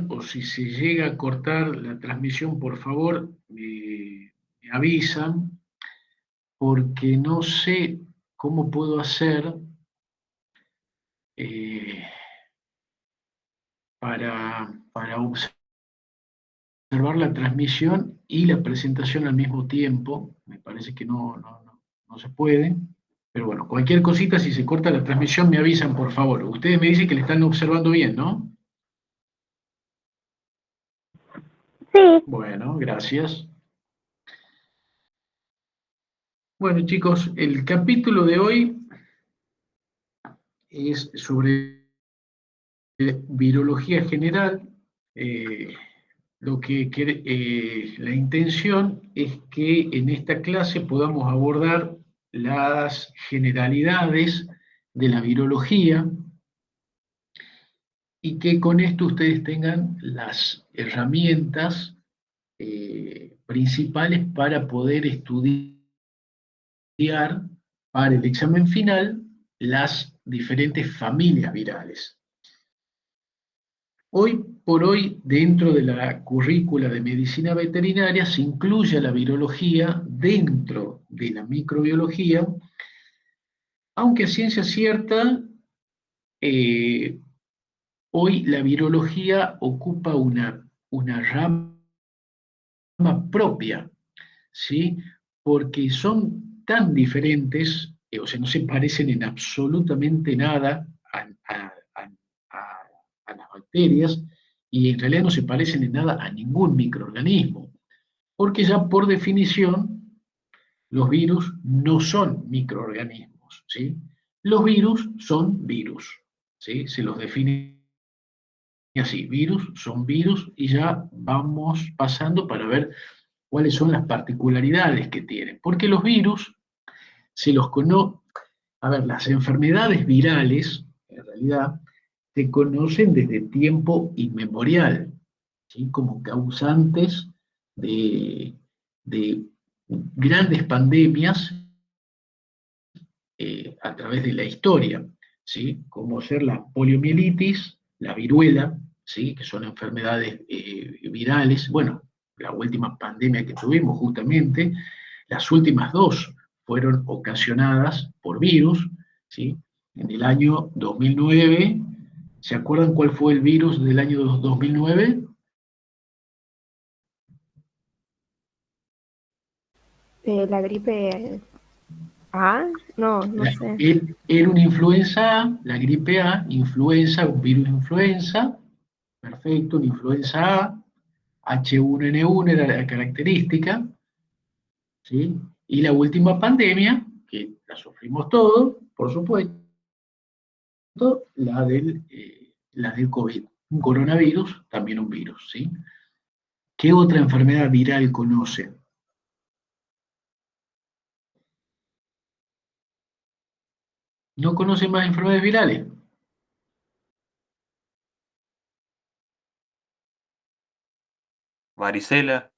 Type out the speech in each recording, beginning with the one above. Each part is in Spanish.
o si se llega a cortar la transmisión, por favor, me avisan, porque no sé cómo puedo hacer para observar la transmisión y la presentación al mismo tiempo. Me parece que no se puede. Pero bueno, cualquier cosita, si se corta la transmisión, me avisan, por favor. Ustedes me dicen que le están observando bien, ¿no? Sí. Bueno, gracias. Bueno, chicos, el capítulo de hoy es sobre virología general. La intención es que en esta clase podamos abordar las generalidades de la virología y que con esto ustedes tengan las herramientas principales para poder estudiar para el examen final las diferentes familias virales. Hoy por hoy, dentro de la currícula de medicina veterinaria, se incluye la virología dentro de la microbiología, aunque a ciencia cierta, hoy la virología ocupa una rama propia, ¿sí? Porque son tan diferentes, o sea, no se parecen en absolutamente nada a las bacterias, y en realidad no se parecen en nada a ningún microorganismo, porque ya por definición los virus no son microorganismos, ¿sí? Los virus son virus, ¿sí? Se los define así, virus son virus, y ya vamos pasando para ver cuáles son las particularidades que tienen, porque los virus se los conoce, a ver, las enfermedades virales, en realidad, se conocen desde tiempo inmemorial, ¿sí? Como causantes de grandes pandemias a través de la historia, ¿sí? Como ser la poliomielitis, la viruela, ¿sí? Que son enfermedades virales. Bueno, la última pandemia que tuvimos justamente, las últimas dos fueron ocasionadas por virus, ¿sí? En el año 2009, ¿se acuerdan cuál fue el virus del año 2009? La gripe A, no sé. Era una influenza A, la gripe A, influenza, un virus influenza, perfecto, una influenza A, H1N1 era la característica, ¿sí? Y la última pandemia, que la sufrimos todos, por supuesto, la del COVID, un coronavirus, también un virus, ¿sí? ¿Qué otra enfermedad viral conoce? ¿No conoce más enfermedades virales? Varicela.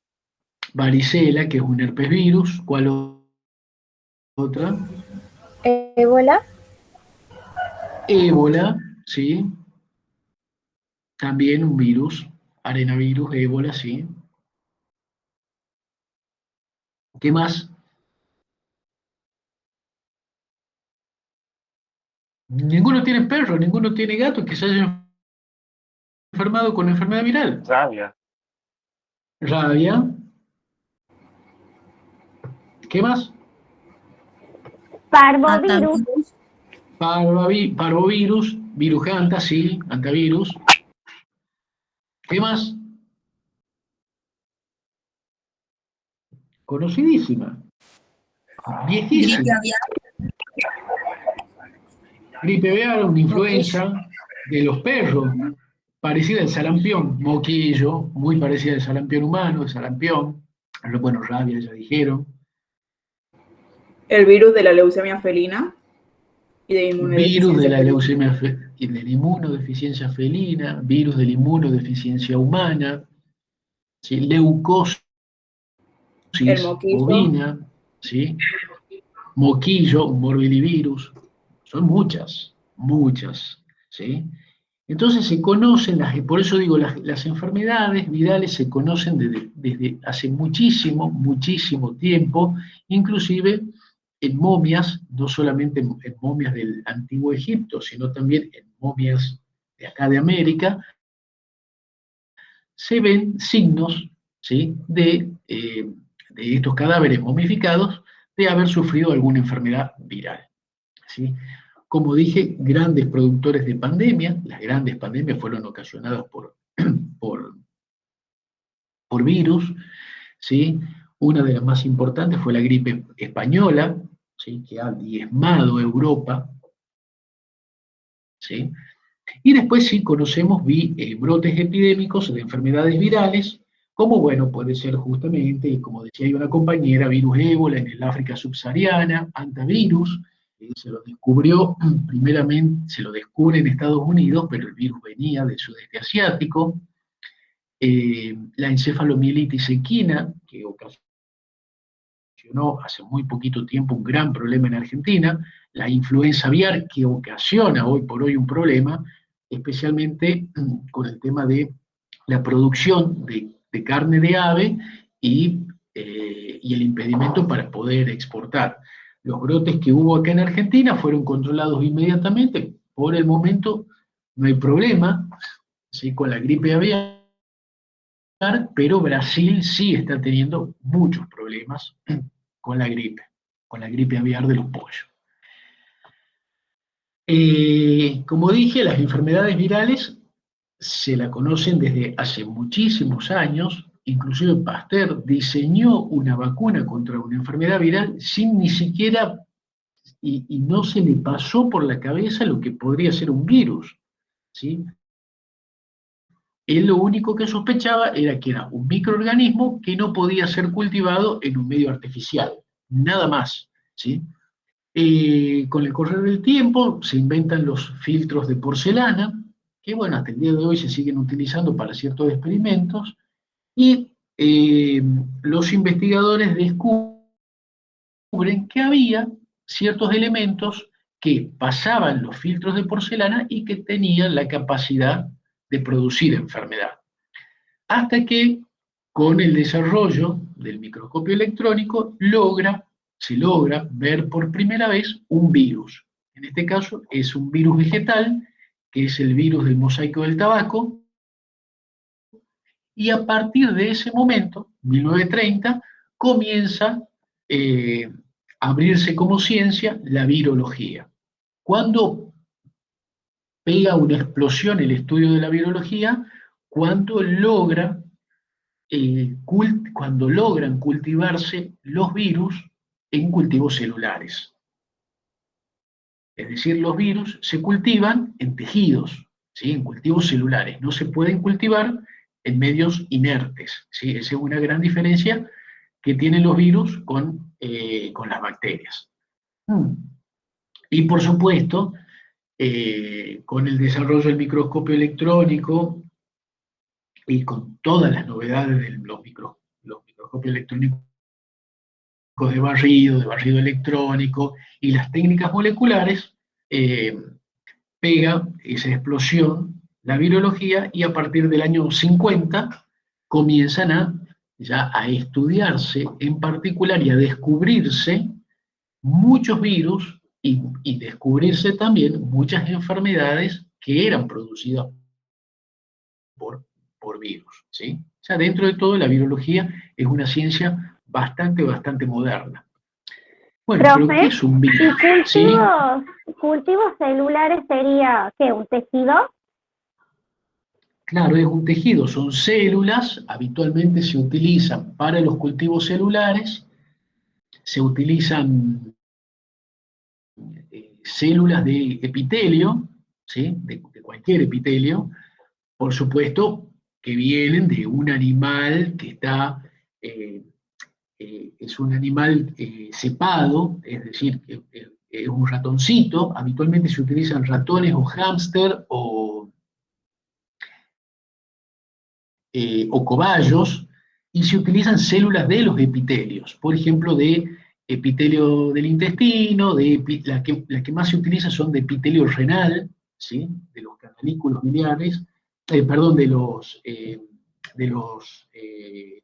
Varicela, que es un herpes virus. ¿Cuál otra? Ébola. Ébola, ¿sí? También un virus, arenavirus, ébola, ¿sí? ¿Qué más? Ninguno tiene perro, ninguno tiene gato que se haya enfermado con enfermedad viral. Rabia. Rabia. ¿Qué más? Parvovirus. Parvovirus, virus hanta, sí, hantavirus. ¿Qué más? Conocidísima. Viejísima. Gripe aviar. Gripe aviar, una influenza de los perros, parecida al sarampión, moquillo, muy parecida al sarampión humano, el sarampión. Bueno, rabia, ya dijeron. El virus de la leucemia felina y de Virus de inmunodeficiencia la felina. leucemia y de la inmunodeficiencia felina, virus de la inmunodeficiencia humana, ¿sí? Leucosis El moquillo. bovina, ¿sí? Moquillo, un morbillivirus, son muchas, ¿sí? Entonces se conocen, por eso digo, las enfermedades virales se conocen desde hace muchísimo, muchísimo tiempo, inclusive en momias, no solamente en momias del antiguo Egipto, sino también en momias de acá de América, se ven signos, ¿sí?, de estos cadáveres momificados de haber sufrido alguna enfermedad viral, ¿sí? Como dije, grandes productores de pandemia, las grandes pandemias fueron ocasionadas por virus, ¿sí? Una de las más importantes fue la gripe española, ¿sí?, que ha diezmado Europa, ¿sí? Y después sí conocemos brotes epidémicos de enfermedades virales, como bueno, puede ser justamente, y como decía ahí una compañera, virus ébola en el África subsahariana, antivirus, se lo descubrió primeramente, se lo descubre en Estados Unidos, pero el virus venía del sudeste asiático, la encefalomielitis equina, que ocasionó hace muy poquito tiempo un gran problema en Argentina, la influenza aviar, que ocasiona hoy por hoy un problema, especialmente con el tema de la producción de carne de ave y el impedimento para poder exportar. Los brotes que hubo acá en Argentina fueron controlados inmediatamente. Por el momento no hay problema, ¿sí?, con la gripe aviar, pero Brasil sí está teniendo muchos problemas con la gripe aviar de los pollos. Como dije, las enfermedades virales se la conocen desde hace muchísimos años, inclusive Pasteur diseñó una vacuna contra una enfermedad viral sin ni siquiera, y no se le pasó por la cabeza lo que podría ser un virus, ¿sí? Él lo único que sospechaba era que era un microorganismo que no podía ser cultivado en un medio artificial, nada más, ¿sí? Con el correr del tiempo se inventan los filtros de porcelana, que bueno, hasta el día de hoy se siguen utilizando para ciertos experimentos, y los investigadores descubren que había ciertos elementos que pasaban los filtros de porcelana y que tenían la capacidad de producir enfermedad. Hasta que, con el desarrollo del microscopio electrónico, se logra ver por primera vez un virus. En este caso es un virus vegetal, que es el virus del mosaico del tabaco, y a partir de ese momento, 1930, comienza a abrirse como ciencia la virología. Cuando pega una explosión el estudio de la virología, cuando logran cultivarse los virus en cultivos celulares. Es decir, los virus se cultivan en tejidos, ¿sí?, en cultivos celulares, no se pueden cultivar en medios inertes, ¿sí? Esa es una gran diferencia que tienen los virus con las bacterias. Y por supuesto, con el desarrollo del microscopio electrónico y con todas las novedades de los microscopios electrónicos de barrido electrónico y las técnicas moleculares, pega esa explosión la virología, y a partir del año 50 comienzan ya a estudiarse en particular y a descubrirse muchos virus y descubrirse también muchas enfermedades que eran producidas por virus, ¿sí? O sea, dentro de todo la virología es una ciencia bastante moderna. Bueno, Profe, ¿pero qué es un virus? ¿y cultivos celulares sería qué, un tejido? Claro, es un tejido, son células, habitualmente se utilizan para los cultivos celulares, se utilizan células de epitelio, ¿sí?, de cualquier epitelio, por supuesto que vienen de un animal que está, es un animal cepado, es decir, es un ratoncito, habitualmente se utilizan ratones o hámster o cobayos, y se utilizan células de los epitelios, por ejemplo, de epitelio del intestino, la que más se utiliza son de epitelio renal, ¿sí? De los canalículos biliares, perdón, de los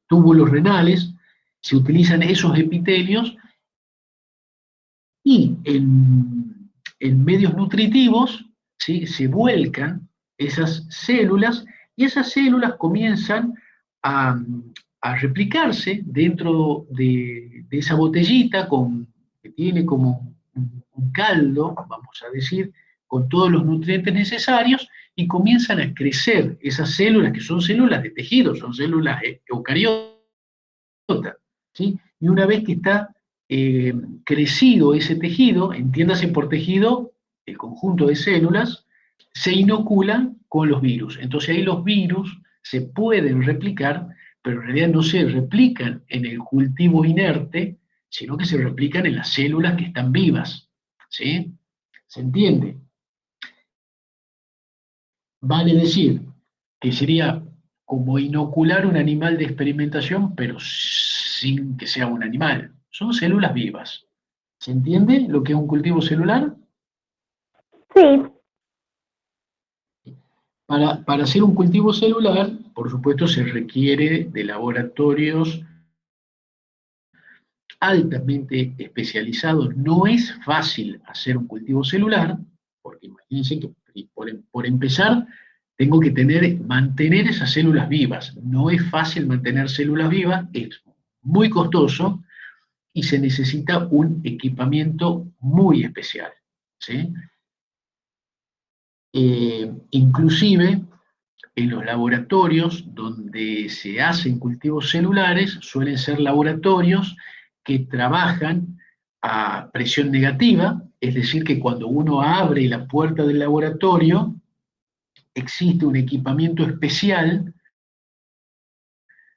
túbulos renales, se utilizan esos epitelios y en medios nutritivos, ¿sí? Se vuelcan esas células y esas células comienzan a, a replicarse dentro de esa botellita que tiene como un caldo, vamos a decir, con todos los nutrientes necesarios y comienzan a crecer esas células que son células de tejido, son células eucariotas, ¿sí? Y una vez que está crecido ese tejido, entiéndase por tejido el conjunto de células, se inoculan con los virus. Entonces ahí los virus se pueden replicar, pero en realidad no se replican en el cultivo inerte, sino que se replican en las células que están vivas. ¿Sí? ¿Se entiende? Vale decir que sería como inocular un animal de experimentación, pero sin que sea un animal. Son células vivas. ¿Se entiende lo que es un cultivo celular? Sí, Para hacer un cultivo celular, por supuesto, se requiere de laboratorios altamente especializados. No es fácil hacer un cultivo celular, porque imagínense que por empezar tengo que mantener esas células vivas. No es fácil mantener células vivas, es muy costoso y se necesita un equipamiento muy especial. ¿Sí? Inclusive en los laboratorios donde se hacen cultivos celulares suelen ser laboratorios que trabajan a presión negativa, es decir, que cuando uno abre la puerta del laboratorio existe un equipamiento especial,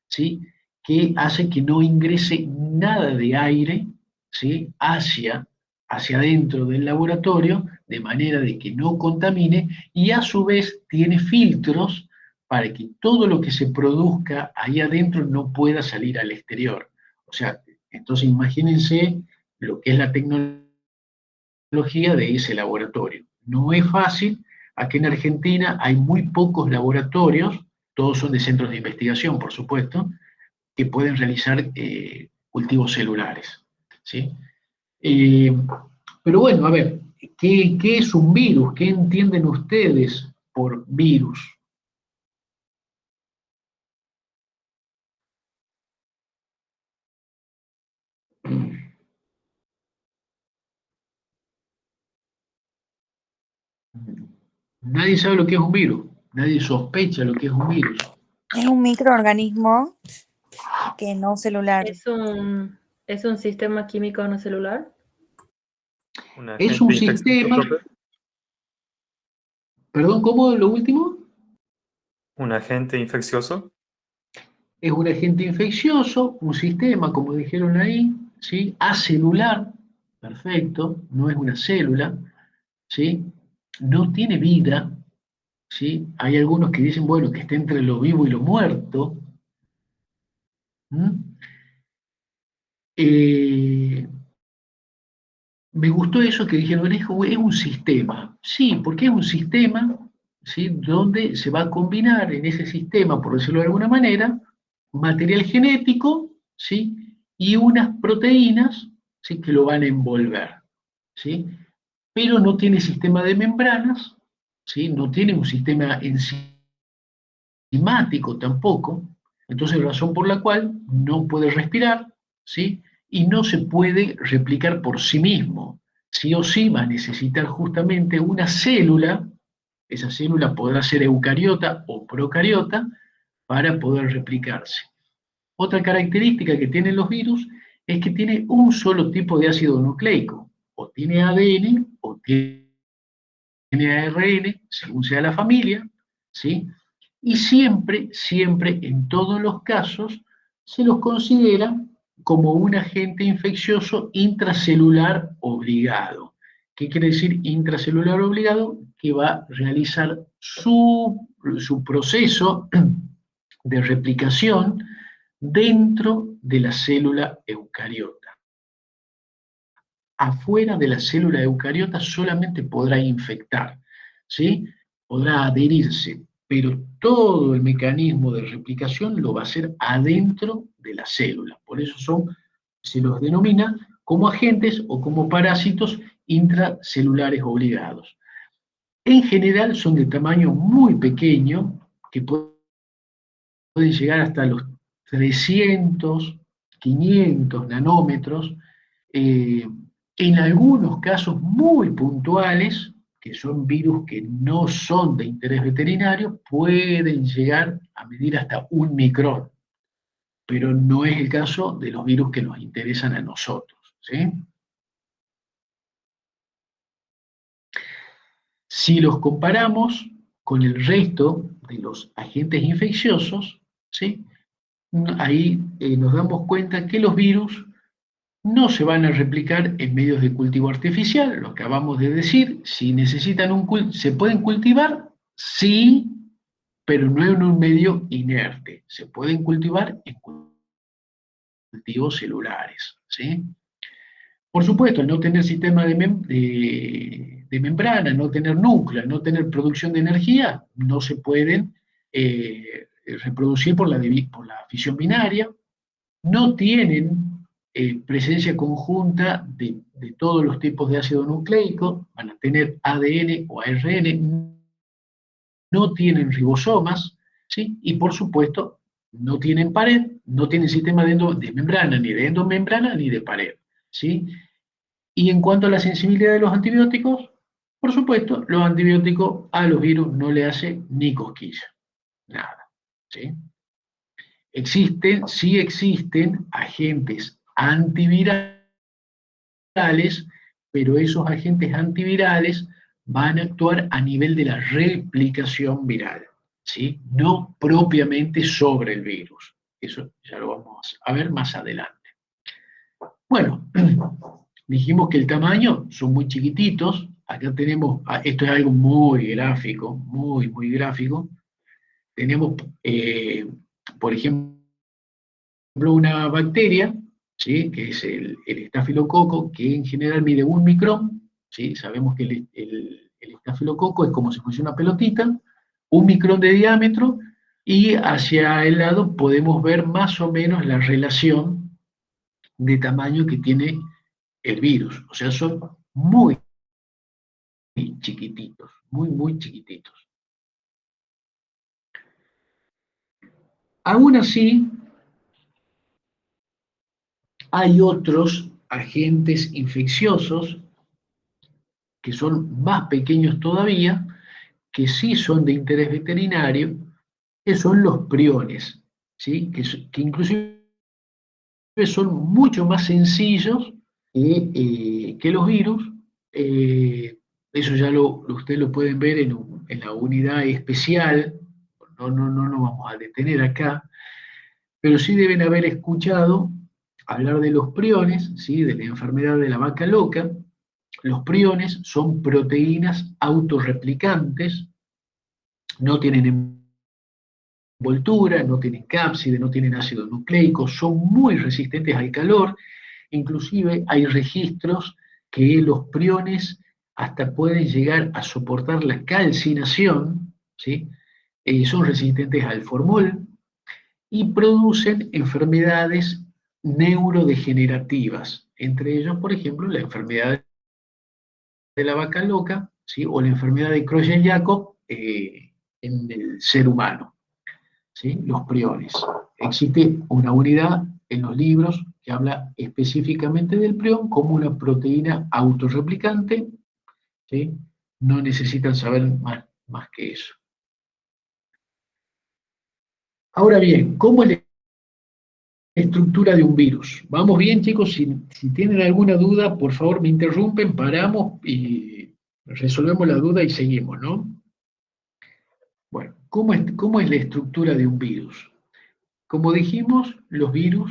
¿sí? Que hace que no ingrese nada de aire, ¿sí? hacia adentro del laboratorio, de manera de que no contamine, y a su vez tiene filtros para que todo lo que se produzca ahí adentro no pueda salir al exterior. O sea, entonces imagínense lo que es la tecnología de ese laboratorio. No es fácil, aquí en Argentina hay muy pocos laboratorios, todos son de centros de investigación, por supuesto, que pueden realizar cultivos celulares. ¿Sí? Eh, pero bueno, a ver, ¿qué es un virus? ¿Qué entienden ustedes por virus? Nadie sabe lo que es un virus, nadie sospecha lo que es un virus. Es un microorganismo que no celular. ¿Es un sistema químico no celular? Es un sistema... Perdón, ¿cómo lo último? ¿Un agente infeccioso? Es un agente infeccioso, un sistema, como dijeron ahí, ¿sí? Acelular, perfecto, no es una célula, ¿sí? No tiene vida, ¿sí? Hay algunos que dicen, bueno, que está entre lo vivo y lo muerto. Me gustó eso que dijeron, es un sistema. Sí, porque es un sistema, ¿sí? Donde se va a combinar en ese sistema, por decirlo de alguna manera, material genético, ¿sí? Y unas proteínas, ¿sí? Que lo van a envolver, ¿sí? Pero no tiene sistema de membranas, ¿sí? No tiene un sistema enzimático tampoco, entonces razón por la cual no puede respirar, ¿sí? Y no se puede replicar por sí mismo. Sí o sí va a necesitar justamente una célula, esa célula podrá ser eucariota o procariota, para poder replicarse. Otra característica que tienen los virus es que tiene un solo tipo de ácido nucleico, o tiene ADN o tiene ARN, según sea la familia, ¿sí? Y siempre, siempre, en todos los casos, se los considera como un agente infeccioso intracelular obligado. ¿Qué quiere decir intracelular obligado? Que va a realizar su proceso de replicación dentro de la célula eucariota. Afuera de la célula eucariota solamente podrá infectar. ¿sí? Podrá adherirse, pero todo el mecanismo de replicación lo va a hacer adentro de la célula. Por eso se los denomina como agentes o como parásitos intracelulares obligados. En general son de tamaño muy pequeño, que pueden llegar hasta los 300, 500 nanómetros, en algunos casos muy puntuales, que son virus que no son de interés veterinario, pueden llegar a medir hasta 1 micrón, pero no es el caso de los virus que nos interesan a nosotros, ¿sí? Si los comparamos con el resto de los agentes infecciosos, ¿sí? Ahí nos damos cuenta que los virus no se van a replicar en medios de cultivo artificial, lo acabamos de decir. Si necesitan ¿se pueden cultivar? Sí, pero no en un medio inerte. Se pueden cultivar en cultivos celulares, ¿sí? Por supuesto, al no tener sistema de membrana, no tener núcleo, no tener producción de energía, no se pueden reproducir por la fisión binaria, no tienen presencia conjunta de todos los tipos de ácido nucleico, van a tener ADN o ARN, no tienen ribosomas, ¿sí? Y por supuesto, no tienen pared, no tienen sistema de membrana, ni de endomembrana, ni de pared, ¿sí? Y en cuanto a la sensibilidad de los antibióticos, por supuesto, los antibióticos a los virus no le hacen ni cosquilla, nada, ¿sí? Sí existen agentes antivirales, pero esos agentes antivirales van a actuar a nivel de la replicación viral, ¿sí? No propiamente sobre el virus. Eso ya lo vamos a ver más adelante. Bueno, dijimos que el tamaño son muy chiquititos. Acá tenemos, esto es algo muy gráfico, muy gráfico. Tenemos, por ejemplo, una bacteria, ¿sí? Que es el estafilococo, que en general mide 1 micrón, ¿sí? Sabemos que el estafilococo es como si fuese una pelotita, 1 micrón de diámetro, y hacia el lado podemos ver más o menos la relación de tamaño que tiene el virus. O sea, son muy chiquititos, muy chiquititos. Aún así, hay otros agentes infecciosos que son más pequeños todavía, que sí son de interés veterinario, que son los priones, ¿sí? que inclusive son mucho más sencillos que los virus. Eso ya ustedes lo pueden ver en la unidad especial, no nos vamos a detener acá, pero sí deben haber escuchado hablar de los priones, ¿sí? De la enfermedad de la vaca loca. Los priones son proteínas autorreplicantes, no tienen envoltura, no tienen cápside, no tienen ácido nucleico, son muy resistentes al calor, inclusive hay registros que los priones hasta pueden llegar a soportar la calcinación, ¿sí? Son resistentes al formol y producen enfermedades neurodegenerativas, entre ellos, por ejemplo, la enfermedad de la vaca loca, ¿sí? O la enfermedad de Creutzfeldt-Jakob en el ser humano, ¿sí? Los priones. Existe una unidad en los libros que habla específicamente del prión como una proteína autorreplicante, ¿sí? No necesitan saber más que eso. Ahora bien, ¿cómo es la estructura de un virus? ¿Vamos bien, chicos? Si tienen alguna duda, por favor me interrumpen, paramos y resolvemos la duda y seguimos, ¿no? Bueno, ¿cómo es la estructura de un virus? Como dijimos, los virus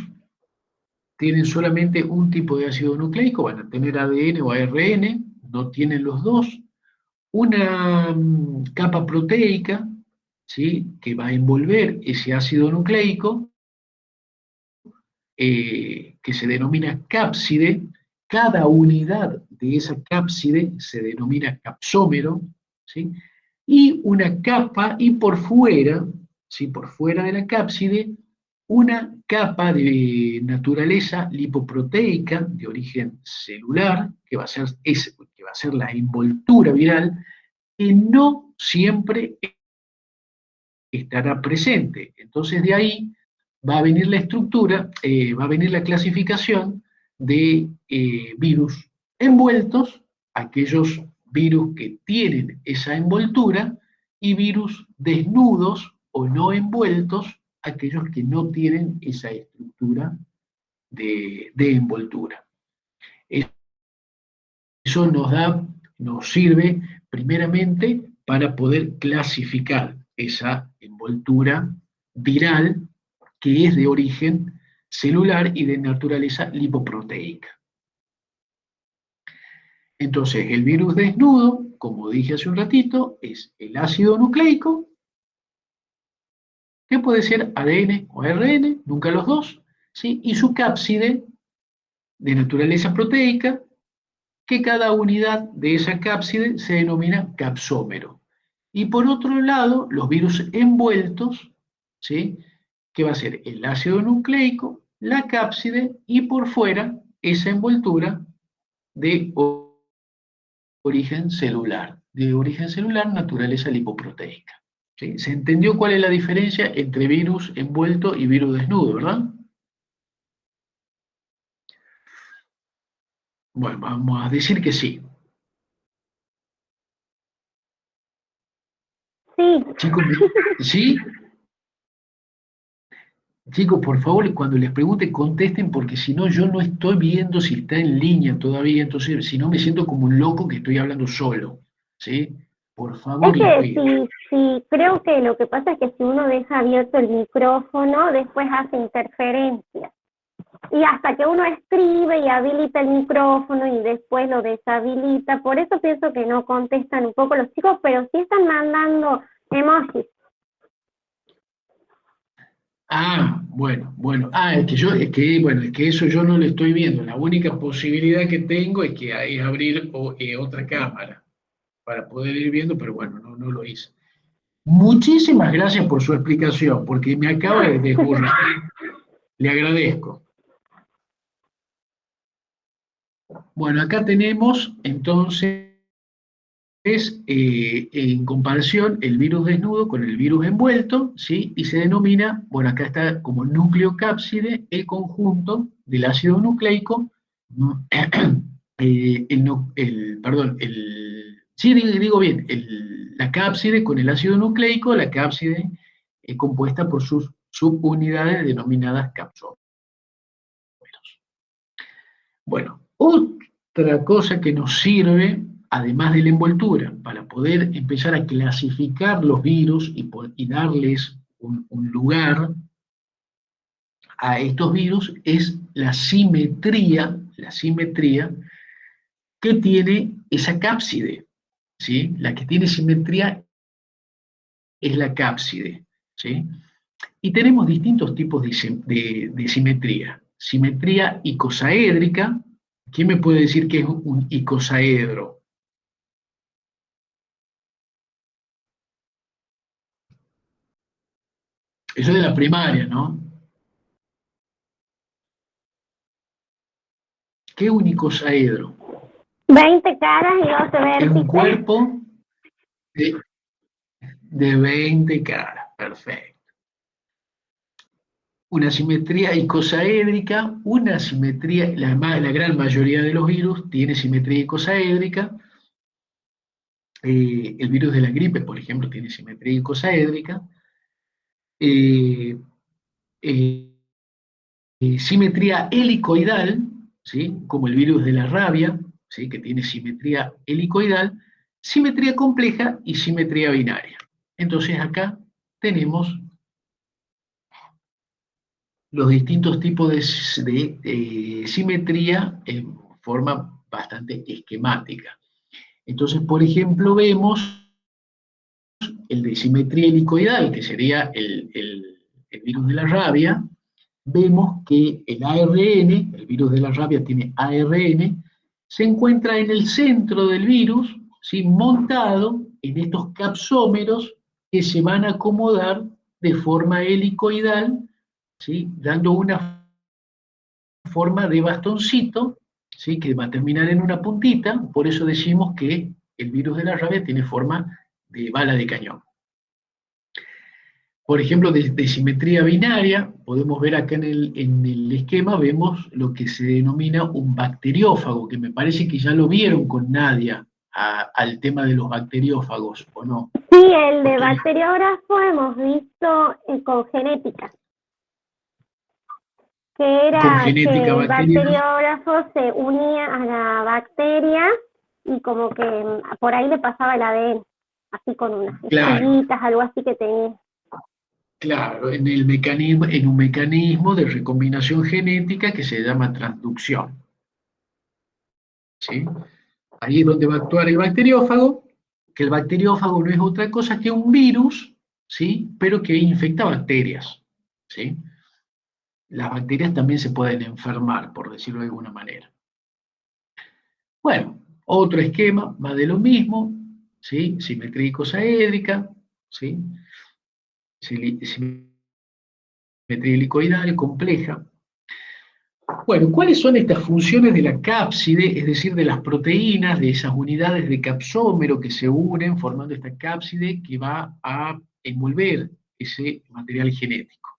tienen solamente un tipo de ácido nucleico, van a tener ADN o ARN, no tienen los dos. Una capa proteica, ¿sí? Que va a envolver ese ácido nucleico, que se denomina cápside. Cada unidad de esa cápside se denomina capsómero, ¿sí? y una capa, y por fuera, ¿sí? Por fuera de la cápside, una capa de naturaleza lipoproteica de origen celular, que va a ser la envoltura viral, que no siempre estará presente. Entonces de ahí va a venir la estructura, va a venir la clasificación de virus envueltos, aquellos virus que tienen esa envoltura, y virus desnudos o no envueltos, aquellos que no tienen esa estructura de envoltura. Eso nos sirve primeramente para poder clasificar esa envoltura viral que es de origen celular y de naturaleza lipoproteica. Entonces, el virus desnudo, como dije hace un ratito, es el ácido nucleico, que puede ser ADN o ARN, nunca los dos, ¿sí? Y su cápside de naturaleza proteica, que cada unidad de esa cápside se denomina capsómero. Y por otro lado, los virus envueltos, ¿sí? Que va a ser el ácido nucleico, la cápside y por fuera esa envoltura de origen celular, naturaleza lipoproteica. ¿Sí? ¿Se entendió cuál es la diferencia entre virus envuelto y virus desnudo, verdad? Bueno, vamos a decir que sí. Sí. Chicos, ¿sí? Chicos, por favor, cuando les pregunte, contesten, porque si no, yo no estoy viendo si está en línea todavía, entonces, si no, me siento como un loco que estoy hablando solo, ¿sí? Por favor, Es les que pido. sí, creo que lo que pasa es que si uno deja abierto el micrófono, después hace interferencia. Y hasta que uno escribe y habilita el micrófono y después lo deshabilita, por eso pienso que no contestan un poco los chicos, pero sí están mandando emojis. Ah, bueno. Es que eso yo no lo estoy viendo. La única posibilidad que tengo es abrir otra cámara para poder ir viendo, pero bueno, no lo hice. Muchísimas gracias por su explicación, porque me acaba de desburrar. Le agradezco. Bueno, acá tenemos entonces, en comparación, el virus desnudo con el virus envuelto, ¿sí? Y se denomina, bueno, acá está como nucleocápside el conjunto del ácido nucleico, sí, digo bien, la cápside con el ácido nucleico, la cápside compuesta por sus subunidades denominadas capsómeros. Bueno, otra cosa que nos sirve, además de la envoltura, para poder empezar a clasificar los virus y darles un lugar a estos virus, es la simetría que tiene esa cápside, ¿sí? La que tiene simetría es la cápside, ¿sí? Y tenemos distintos tipos de simetría. Simetría icosaédrica. ¿Quién me puede decir qué es un icosaedro? Eso es de la primaria, ¿no? ¿Qué es un icosaedro? 20 caras y 12 Es vértices. un cuerpo de 20 caras. Perfecto. Una simetría icosaédrica, la gran mayoría de los virus tiene simetría icosaédrica. El virus de la gripe, por ejemplo, tiene simetría icosaédrica. Simetría helicoidal, ¿sí? Como el virus de la rabia, ¿sí? Que tiene simetría helicoidal, simetría compleja y simetría binaria. Entonces acá tenemos los distintos tipos de simetría en forma bastante esquemática. Entonces, por ejemplo, vemos el de simetría helicoidal, que sería el virus de la rabia. Vemos que el ARN, el virus de la rabia tiene ARN, se encuentra en el centro del virus, ¿sí? Montado en estos capsómeros que se van a acomodar de forma helicoidal, ¿sí? Dando una forma de bastoncito, ¿sí? Que va a terminar en una puntita, por eso decimos que el virus de la rabia tiene forma de bala de cañón. Por ejemplo, de simetría binaria, podemos ver acá en el esquema, vemos lo que se denomina un bacteriófago, que me parece que ya lo vieron con Nadia, al tema de los bacteriófagos, ¿o no? Sí, el de Porque bacteriógrafo hemos visto con genética, que era con que genética el bacteriana, bacteriógrafo se unía a la bacteria y como que por ahí le pasaba el ADN, así con unas claro, espigas, algo así que tenía. claro, en un mecanismo de recombinación genética que se llama transducción, ¿sí? Ahí es donde va a actuar el bacteriófago, que el bacteriófago no es otra cosa que un virus, ¿sí? Pero que infecta bacterias, ¿sí? Las bacterias también se pueden enfermar, por decirlo de alguna manera. Bueno, otro esquema, más de lo mismo, ¿sí? Simetría icosaédrica, ¿sí? Simetría helicoidal compleja. Bueno, ¿cuáles son estas funciones de la cápside, es decir, de las proteínas, de esas unidades de capsómero que se unen formando esta cápside que va a envolver ese material genético?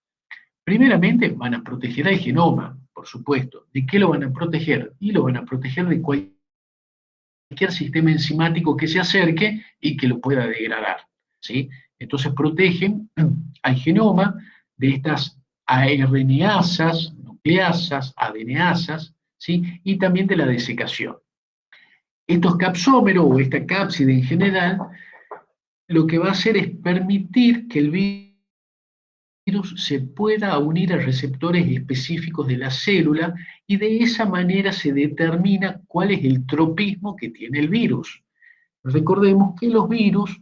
Primeramente, van a proteger al genoma, por supuesto. ¿De qué lo van a proteger? Y lo van a proteger de cualquier sistema enzimático que se acerque y que lo pueda degradar, ¿sí? Entonces protegen al genoma de estas RNasas, nucleasas, ADNasas, ¿sí? Y también de la desecación. Estos capsómeros o esta cápside en general, lo que va a hacer es permitir que el virus se pueda unir a receptores específicos de la célula y de esa manera se determina cuál es el tropismo que tiene el virus. Recordemos que los virus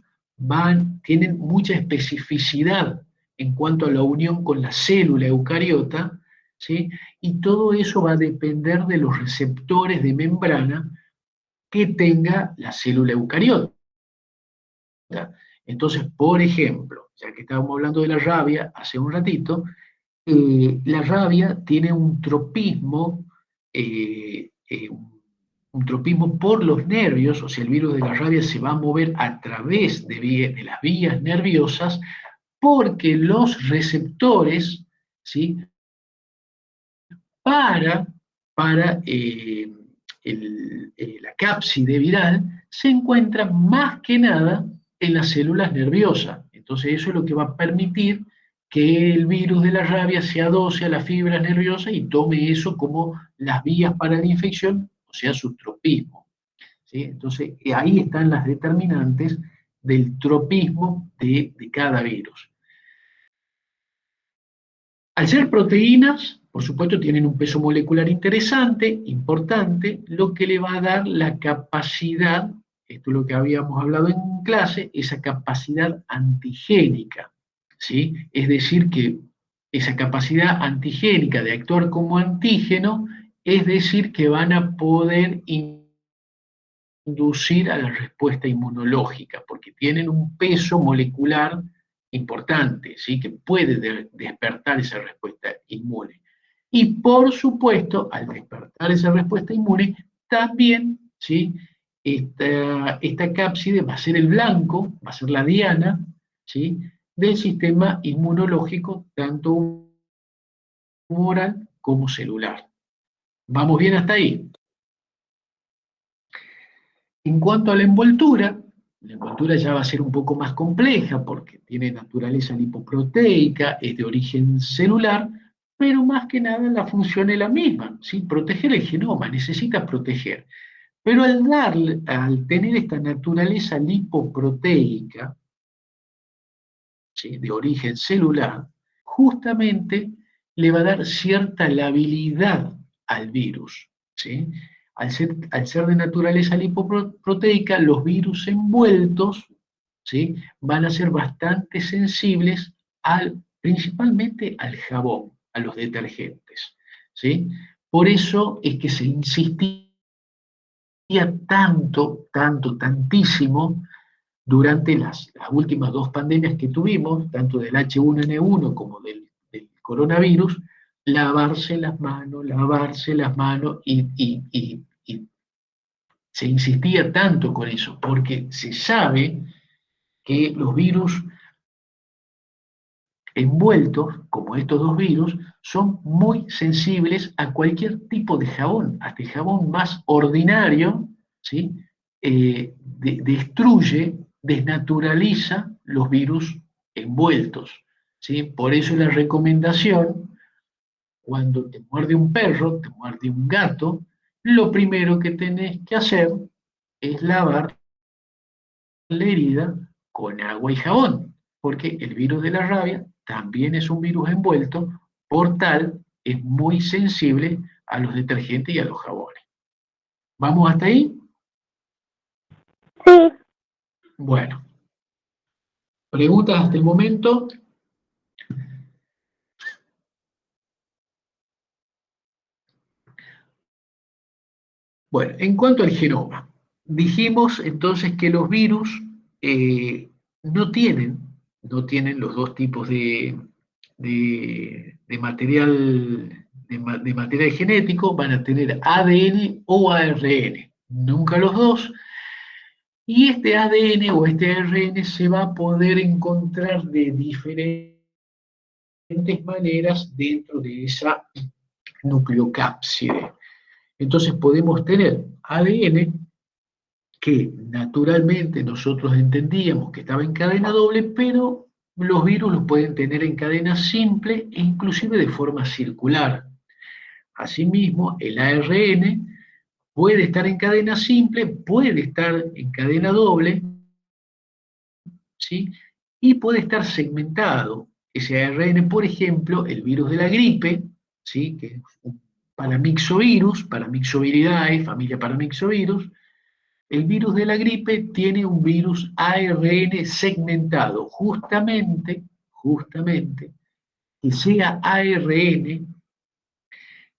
tienen mucha especificidad en cuanto a la unión con la célula eucariota, ¿sí? Y todo eso va a depender de los receptores de membrana que tenga la célula eucariota. Entonces, por ejemplo, ya que estábamos hablando de la rabia hace un ratito, la rabia tiene un tropismo, un tropismo por los nervios, o sea, el virus de la rabia se va a mover a través de las vías nerviosas porque los receptores, ¿sí? para la cápside viral se encuentran más que nada en las células nerviosas. Entonces eso es lo que va a permitir que el virus de la rabia se adoce a las fibras nerviosas y tome eso como las vías para la infección, o sea, su tropismo, ¿sí? Entonces ahí están las determinantes del tropismo de cada virus. Al ser proteínas, por supuesto, tienen un peso molecular interesante, importante, lo que le va a dar la capacidad, esto es lo que habíamos hablado en clase, esa capacidad antigénica, ¿sí? Es decir, que esa capacidad antigénica de actuar como antígeno, es decir, que van a poder inducir a la respuesta inmunológica, porque tienen un peso molecular importante, ¿sí? Que puede despertar esa respuesta inmune. Y por supuesto, al despertar esa respuesta inmune, también, ¿sí? Esta cápside va a ser el blanco, va a ser la diana, ¿sí? Del sistema inmunológico, tanto humoral como celular. ¿Vamos bien hasta ahí? En cuanto a la envoltura ya va a ser un poco más compleja porque tiene naturaleza lipoproteica, es de origen celular, pero más que nada la función es la misma, ¿sí? Proteger el genoma, necesita proteger. Pero al tener esta naturaleza lipoproteica, ¿sí? De origen celular, justamente le va a dar cierta labilidad al virus, ¿sí? Al ser de naturaleza lipoproteica, los virus envueltos, ¿sí? Van a ser bastante sensibles principalmente al jabón, a los detergentes, ¿sí? Por eso es que se insistía tantísimo durante las últimas 2 pandemias que tuvimos, tanto del H1N1 como del coronavirus, lavarse las manos, y se insistía tanto con eso, porque se sabe que los virus envueltos, como estos 2 virus, son muy sensibles a cualquier tipo de jabón, hasta el jabón más ordinario, ¿sí? Destruye, desnaturaliza los virus envueltos, ¿sí? Por eso la recomendación, cuando te muerde un perro, te muerde un gato, lo primero que tenés que hacer es lavar la herida con agua y jabón, porque el virus de la rabia también es un virus envuelto, por tal es muy sensible a los detergentes y a los jabones. ¿Vamos hasta ahí? Sí, Bueno, preguntas hasta el momento. Bueno, en cuanto al genoma, dijimos entonces que los virus no tienen, no tienen los 2 tipos de material, de material genético, van a tener ADN o ARN, nunca los 2, y este ADN o este ARN se va a poder encontrar de diferentes maneras dentro de esa nucleocápside. Entonces podemos tener ADN que naturalmente nosotros entendíamos que estaba en cadena doble, pero los virus los pueden tener en cadena simple e inclusive de forma circular. Asimismo, el ARN puede estar en cadena simple, puede estar en cadena doble, ¿sí? Y puede estar segmentado. Ese ARN, por ejemplo, el virus de la gripe, ¿sí? Que es un Paramyxoviridae, familia Paramyxovirus. El virus de la gripe tiene un virus ARN segmentado, justamente, que sea ARN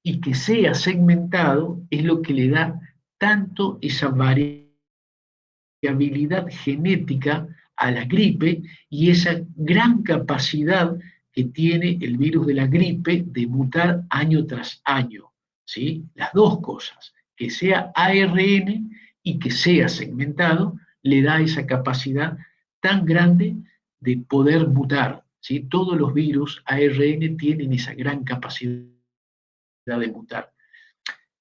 y que sea segmentado es lo que le da tanto esa variabilidad genética a la gripe y esa gran capacidad que tiene el virus de la gripe de mutar año tras año, ¿sí? Las 2 cosas, que sea ARN y que sea segmentado, le da esa capacidad tan grande de poder mutar, ¿sí? Todos los virus ARN tienen esa gran capacidad de mutar.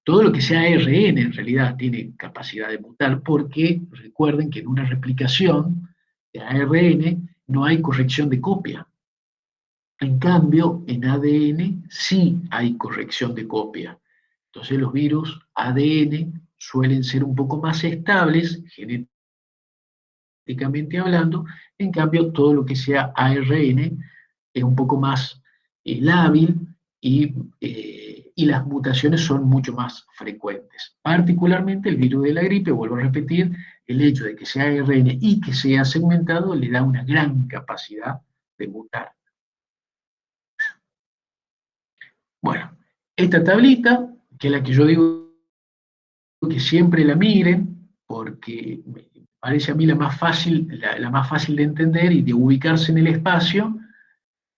Todo lo que sea ARN en realidad tiene capacidad de mutar, porque recuerden que en una replicación de ARN no hay corrección de copia. En cambio, en ADN sí hay corrección de copia. Entonces los virus ADN suelen ser un poco más estables, genéticamente hablando, en cambio todo lo que sea ARN es un poco más lábil y las mutaciones son mucho más frecuentes. Particularmente el virus de la gripe, vuelvo a repetir, el hecho de que sea ARN y que sea segmentado le da una gran capacidad de mutar. Bueno, esta tablita, que es la que yo digo que siempre la miren, porque me parece a mí la más fácil de entender y de ubicarse en el espacio.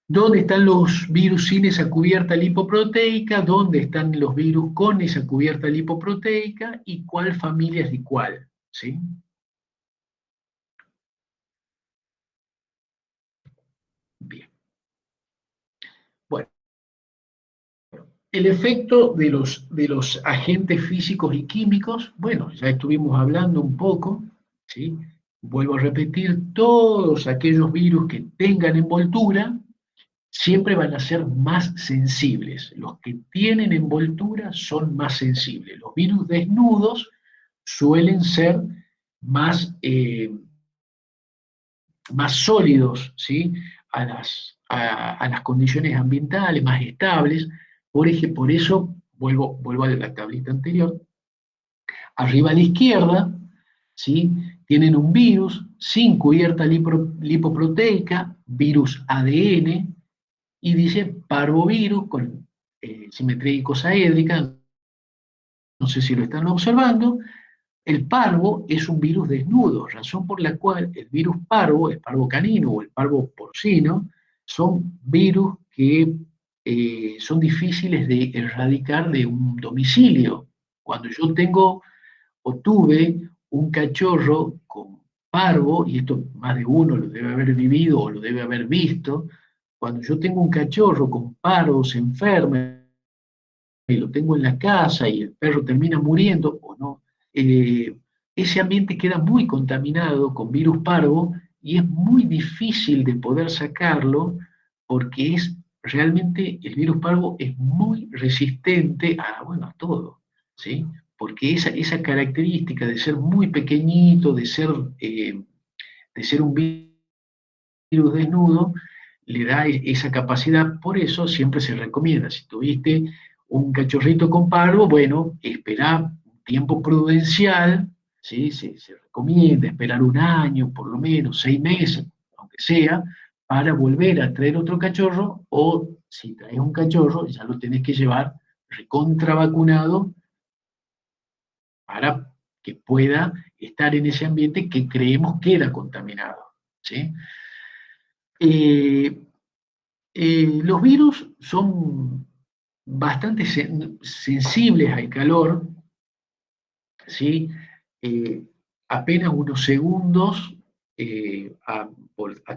¿Dónde están los virus sin esa cubierta lipoproteica? ¿Dónde están los virus con esa cubierta lipoproteica? ¿Y cuál familia es de cuál? ¿Sí? Bien. Bueno, el efecto de los agentes físicos y químicos, bueno, ya estuvimos hablando un poco, ¿sí? Vuelvo a repetir, todos aquellos virus que tengan envoltura, siempre van a ser más sensibles. Los que tienen envoltura son más sensibles. Los virus desnudos suelen ser más, más sólidos, ¿sí? A las condiciones ambientales, más estables. Por eso, vuelvo a la tablita anterior, arriba a la izquierda, ¿sí? Tienen un virus sin cubierta lipoproteica, virus ADN, y dice parvovirus con simetría icosaédrica, no sé si lo están observando, El parvo es un virus desnudo, razón por la cual el virus parvo, el parvo canino o el parvo porcino, son virus que son difíciles de erradicar de un domicilio. Cuando yo tengo o tuve un cachorro con parvo, y esto más de uno lo debe haber vivido o lo debe haber visto, cuando yo tengo un cachorro con parvo, se enferma y lo tengo en la casa y el perro termina muriendo o no, ese ambiente queda muy contaminado con virus parvo y es muy difícil de poder sacarlo porque es realmente el virus parvo es muy resistente a, bueno, a todo, ¿sí? Porque esa característica de ser muy pequeñito, de ser un virus desnudo, le da esa capacidad. Por eso siempre se recomienda, si tuviste un cachorrito con parvo, bueno, esperá un tiempo prudencial, ¿sí? Se recomienda esperar un año, por lo menos 6 meses, aunque sea, para volver a traer otro cachorro, o si traes un cachorro, ya lo tenés que llevar recontra vacunado para que pueda estar en ese ambiente que creemos queda contaminado, ¿sí? Eh, los virus son bastante sensibles al calor, ¿sí? Eh, Apenas unos segundos a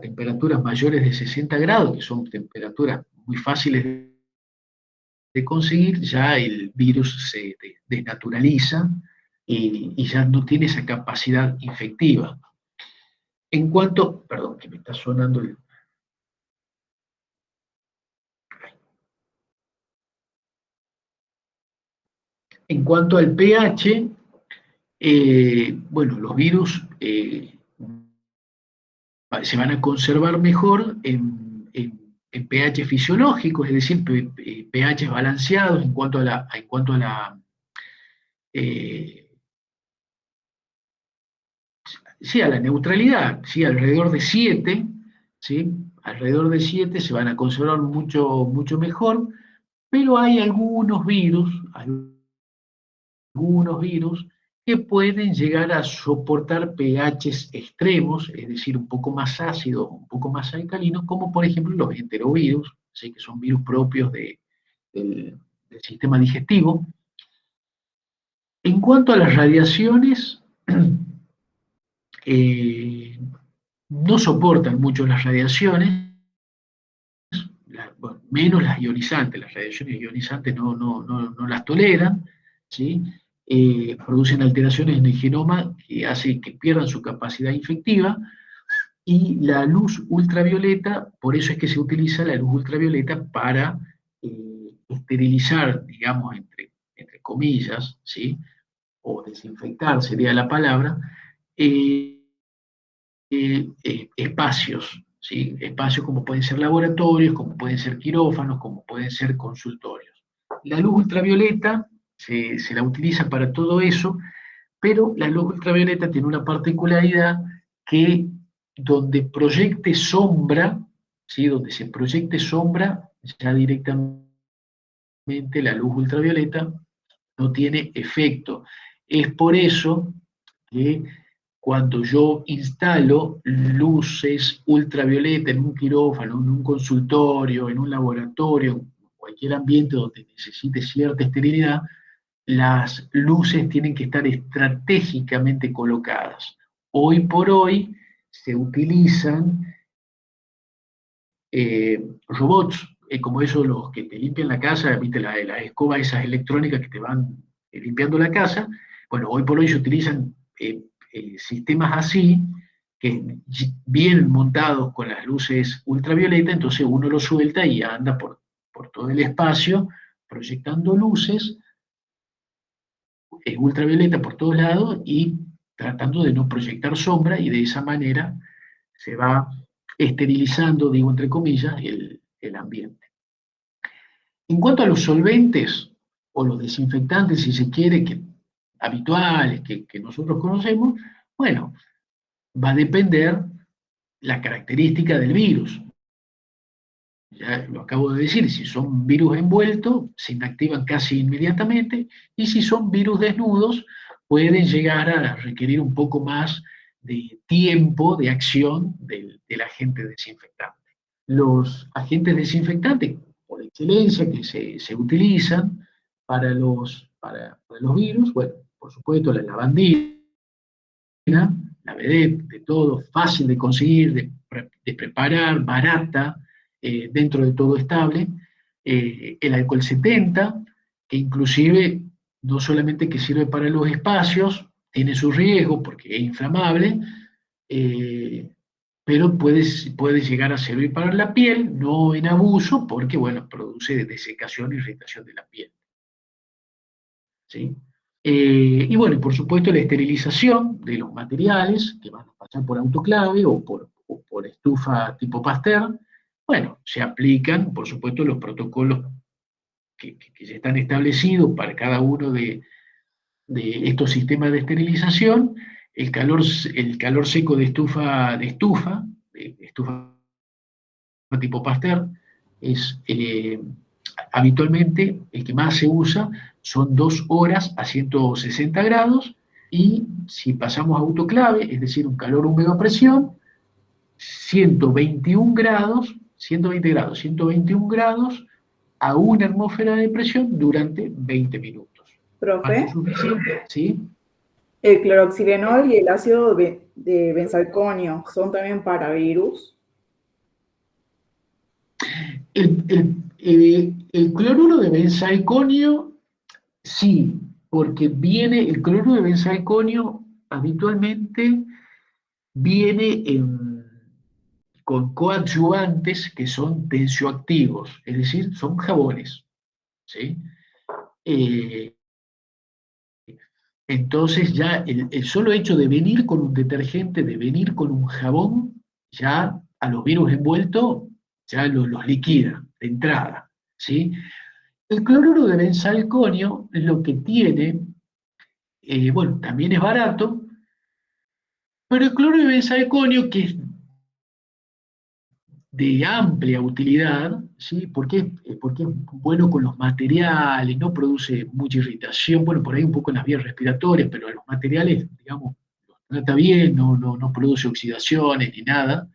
temperaturas mayores de 60 grados, que son temperaturas muy fáciles de conseguir, ya el virus se desnaturaliza y ya no tiene esa capacidad infectiva. En cuanto, perdón, que me está sonando el... En cuanto al pH, bueno, los virus se van a conservar mejor en pH fisiológicos, es decir, pH balanceados eh, sí, a la neutralidad, sí, alrededor de 7, ¿sí? Alrededor de 7 se van a conservar mucho, mucho mejor, pero hay algunos virus que pueden llegar a soportar pHs extremos, es decir, un poco más ácidos, un poco más alcalinos, como por ejemplo los enterovirus, ¿sí? Que son virus propios del sistema digestivo. En cuanto a las radiaciones, no soportan mucho las radiaciones, bueno, menos las ionizantes, las radiaciones ionizantes no las toleran, ¿sí? Producen alteraciones en el genoma que hacen que pierdan su capacidad infectiva, y la luz ultravioleta, por eso es que se utiliza la luz ultravioleta para esterilizar, digamos, entre comillas, ¿sí? O desinfectar sería la palabra, eh, espacios, ¿sí? Espacios como pueden ser laboratorios, como pueden ser quirófanos, como pueden ser consultorios. La luz ultravioleta se la utiliza para todo eso, pero la luz ultravioleta tiene una particularidad que donde proyecte sombra, ¿sí? Donde se proyecte sombra, ya directamente la luz ultravioleta no tiene efecto. Es por eso que cuando yo instalo luces ultravioleta en un quirófano, en un consultorio, en un laboratorio, en cualquier ambiente donde necesite cierta esterilidad, las luces tienen que estar estratégicamente colocadas. Hoy por hoy se utilizan robots, como esos los que te limpian la casa, viste la escoba esas electrónicas que te van limpiando la casa. Bueno, hoy por hoy se utilizan sistemas así, que vienen montados con las luces ultravioleta, entonces uno lo suelta y anda por todo el espacio proyectando luces ultravioleta por todos lados y tratando de no proyectar sombra, y de esa manera se va esterilizando, digo entre comillas, el ambiente. En cuanto a los solventes o los desinfectantes, si se quiere, habituales que nosotros conocemos, bueno, va a depender la característica del virus. Ya lo acabo de decir, si son virus envueltos, se inactivan casi inmediatamente, y si son virus desnudos, pueden llegar a requerir un poco más de tiempo de acción del agente desinfectante. Los agentes desinfectantes, por excelencia, que se utilizan para los virus, bueno, por supuesto la lavandina, la vedette, de todo, fácil de conseguir, de preparar, barata, dentro de todo estable. El alcohol 70, que inclusive no solamente que sirve para los espacios, tiene su riesgo porque es inflamable, pero puede llegar a servir para la piel, no en abuso, porque bueno, produce desecación e irritación de la piel. ¿Sí? Y bueno, por supuesto la esterilización de los materiales que van a pasar por autoclave o por estufa tipo Pasteur. Bueno, se aplican, por supuesto, los protocolos que ya están establecidos para cada uno de estos sistemas de esterilización. El calor seco de estufa tipo Pasteur es habitualmente el que más se usa, son 2 horas a 160 grados, y si pasamos a autoclave, es decir, un calor húmedo a presión, 121 grados, 121 grados a una atmósfera de presión durante 20 minutos. Profe, Suficiente, ¿sí? el cloroxilenol y el ácido de benzalconio son también para virus. El cloruro de benzalconio, sí, porque el cloruro de benzalconio habitualmente viene con coadyuvantes que son tensioactivos, es decir, son jabones, ¿sí? Entonces ya el solo hecho de venir con un detergente, de venir con un jabón, ya a los virus envueltos, ya los liquida de entrada, ¿sí? El cloruro de benzalconio lo que tiene, bueno, también es barato, pero el cloruro de benzalconio, que es de amplia utilidad, ¿sí? Porque es bueno con los materiales, no produce mucha irritación, bueno, por ahí un poco en las vías respiratorias, pero en los materiales, digamos, los trata bien, no produce oxidaciones ni nada.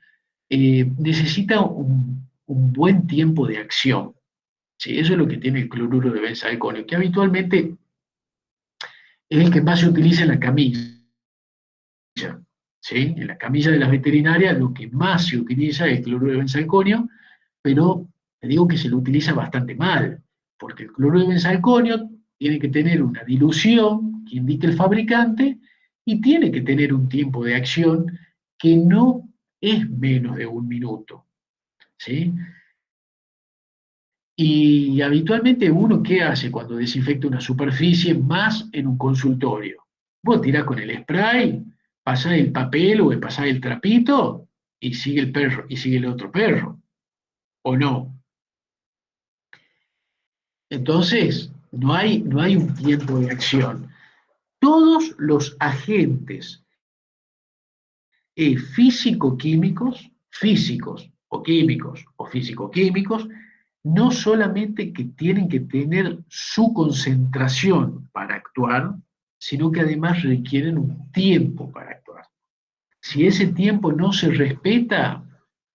Necesita un buen tiempo de acción, ¿sí? Eso es lo que tiene el cloruro de benzalconio, que habitualmente es el que más se utiliza en la camilla, ¿sí? En la camilla de las veterinarias lo que más se utiliza es el cloruro de benzalconio, pero te digo que se lo utiliza bastante mal, porque el cloruro de benzalconio tiene que tener una dilución que indique el fabricante y tiene que tener un tiempo de acción que no es menos de 1 minuto, ¿sí? Y habitualmente uno, ¿qué hace cuando desinfecta una superficie más en un consultorio? Vos tirás con el spray, pasás el papel o pasás el trapito y sigue el perro, y sigue el otro perro, ¿o no? Entonces, no hay un tiempo de acción. Todos los agentes físicos o químicos o físico-químicos, no solamente que tienen que tener su concentración para actuar, sino que además requieren un tiempo para actuar. Si ese tiempo no se respeta,